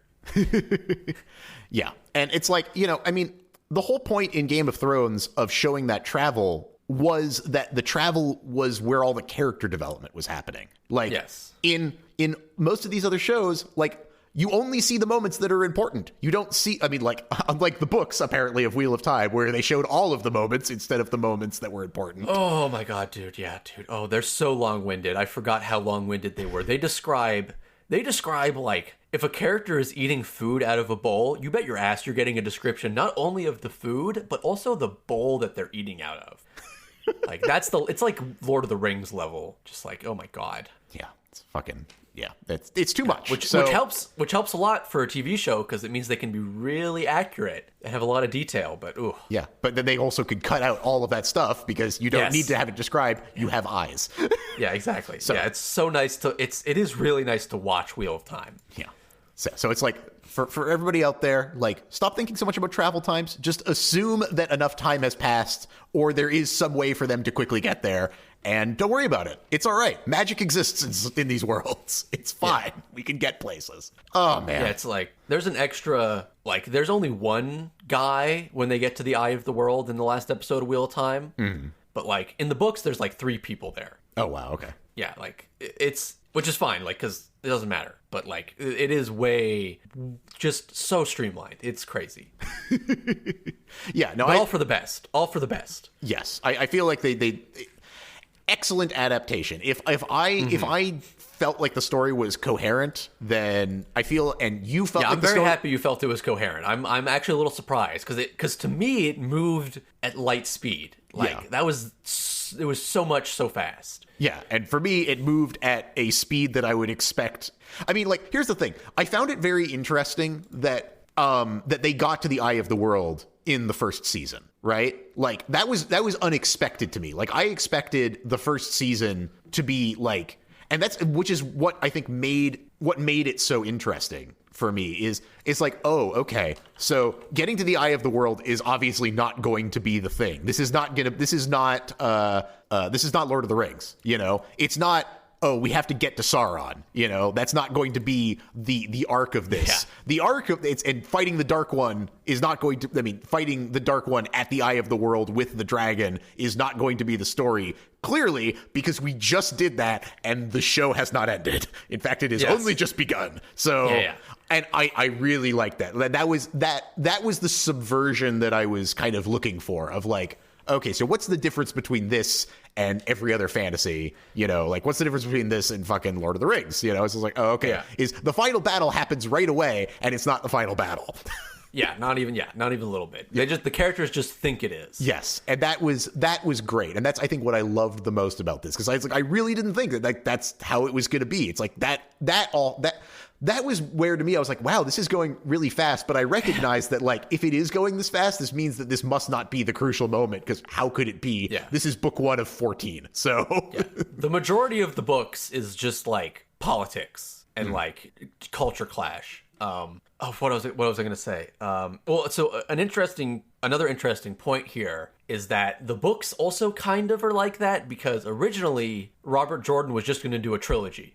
Yeah. And it's like, you know, I mean, the whole point in Game of Thrones of showing that travel was that the travel was where all the character development was happening. Like, yes. in most of these other shows, like, you only see the moments that are important. You don't see, I mean, like, unlike the books, apparently, of Wheel of Time, where they showed all of the moments instead of the moments that were important. Oh my god, dude. Yeah, dude. Oh, they're so long-winded. I forgot how long-winded they were. They describe, like, if a character is eating food out of a bowl, you bet your ass you're getting a description not only of the food, but also the bowl that they're eating out of. Like, it's like Lord of the Rings level. Just like, oh my god. Yeah, it's fucking... Yeah, it's too much. Which helps a lot for a TV show, because it means they can be really accurate and have a lot of detail. But ooh, yeah, but then they also could cut out all of that stuff because you don't need to have it described. You have eyes. Yeah, exactly. So, yeah, it's so nice it is really nice to watch Wheel of Time. Yeah. So it's like, for everybody out there, like, stop thinking so much about travel times. Just assume that enough time has passed, or there is some way for them to quickly get there. And don't worry about it. It's all right. Magic exists in these worlds. It's fine. Yeah. We can get places. Oh, man. Yeah, it's like, there's an extra, like, there's only one guy when they get to the Eye of the World in the last episode of Wheel of Time. Mm. But, like, in the books, there's, like, 3 people there. Oh, wow. Okay. Yeah, like, which is fine, like, because it doesn't matter. But, like, it is way, just so streamlined. It's crazy. Yeah, no, but all for the best. All for the best. Yes. I feel like they excellent adaptation. If I felt like the story was coherent, then I feel, and you felt like I'm very happy you felt it was coherent. I'm actually a little surprised because to me it moved at light speed. Like, it was so much so fast. Yeah, and for me it moved at a speed that I would expect. I mean, like, here's the thing. I found it very interesting that they got to the Eye of the World in the first season, right? Like, that was unexpected to me. Like, I expected the first season to be like, and which is what I think made it so interesting for me is it's like, oh, okay, so getting to the Eye of the World is obviously not going to be the thing. This is not Lord of the Rings, you know? It's not, oh, we have to get to Sauron, you know? That's not going to be the arc of this. Yeah. The arc of it's, and fighting the Dark One is not going to, I mean, fighting the Dark One at the Eye of the World with the dragon is not going to be the story, clearly, because we just did that and the show has not ended. In fact, it has only just begun. So, and I really like that. That was the subversion that I was kind of looking for, of like, okay, so what's the difference between this and every other fantasy? You know, like, what's the difference between this and fucking Lord of the Rings? You know, it's just like, oh, okay. Yeah. Is the final battle happens right away and it's not the final battle. Yeah, not even a little bit. The characters just think it is. Yes, and that was great, and that's I think what I loved the most about this, because I was like, I really didn't think that like that's how it was going to be. It's like that was where to me I was like, wow, this is going really fast, but I recognize that like if it is going this fast, this means that this must not be the crucial moment, because how could it be? Yeah. This is book 1 of 14, so The majority of the books is just like politics and like culture clash. What was I going to say? So another interesting point here is that the books also kind of are like that, because originally Robert Jordan was just going to do a trilogy.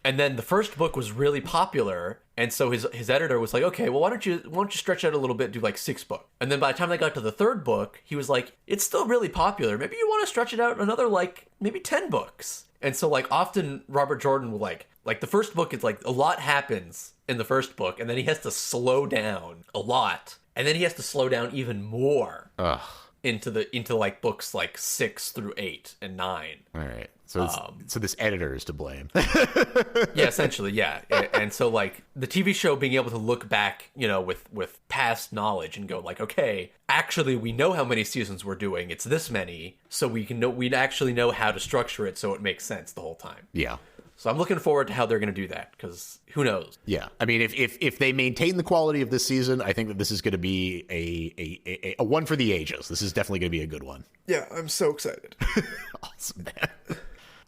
And then the first book was really popular, and so his editor was like, okay, well, why don't you stretch out a little bit, do like 6 books. And then by the time they got to the third book, he was like, it's still really popular. Maybe you want to stretch it out another like maybe 10 books. And so like often Robert Jordan will like the first book is like a lot happens in the first book, and then he has to slow down a lot, and then he has to slow down even more into like books like 6 through 8 and 9. All right. So this editor is to blame. Yeah, essentially, yeah. And so like the TV show being able to look back, with past knowledge and go like, okay, actually we know how many seasons we're doing. It's this many, so we'd actually know how to structure it so it makes sense the whole time. Yeah. So I'm looking forward to how they're going to do that, because who knows? Yeah, I mean, if they maintain the quality of this season, I think that this is going to be a one for the ages. This is definitely going to be a good one. Yeah, I'm so excited. Awesome, man.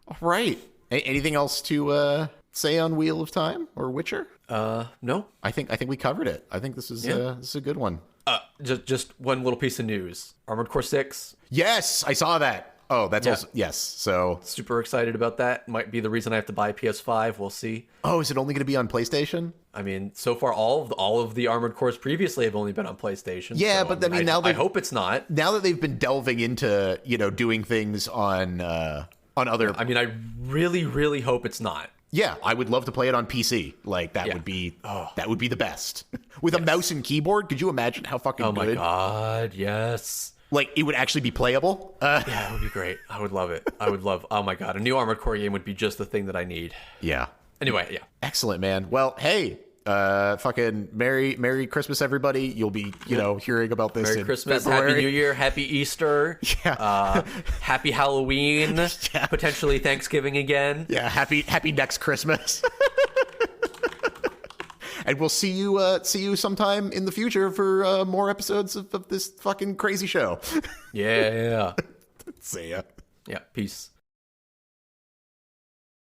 All right. Anything else to say on Wheel of Time or Witcher? No. I think we covered it. I think this is a good one. Just one little piece of news. Armored Core 6. Yes, I saw that. Oh, that's also yes. So super excited about that. Might be the reason I have to buy a PS5. We'll see. Oh, is it only going to be on PlayStation? I mean, so far all of the Armored Cores previously have only been on PlayStation. Yeah, so, but I mean, now I hope it's not. Now that they've been delving into doing things on other. I mean, I really, really hope it's not. Yeah, I would love to play it on PC. Like that would be the best. With a mouse and keyboard, could you imagine how fucking good? Oh my god, yes. Like, it would actually be playable? Yeah, it would be great. I would love it. Oh my god, a new Armored Core game would be just the thing that I need. Yeah. Anyway, yeah. Excellent, man. Well, hey, fucking Merry Christmas, everybody. You'll be, hearing about this Merry in Christmas, February. Happy New Year, Happy Easter. Yeah. Happy Halloween. Yeah. Potentially Thanksgiving again. Yeah, happy next Christmas. And we'll see you sometime in the future for more episodes of this fucking crazy show. Yeah. See ya. Yeah, peace.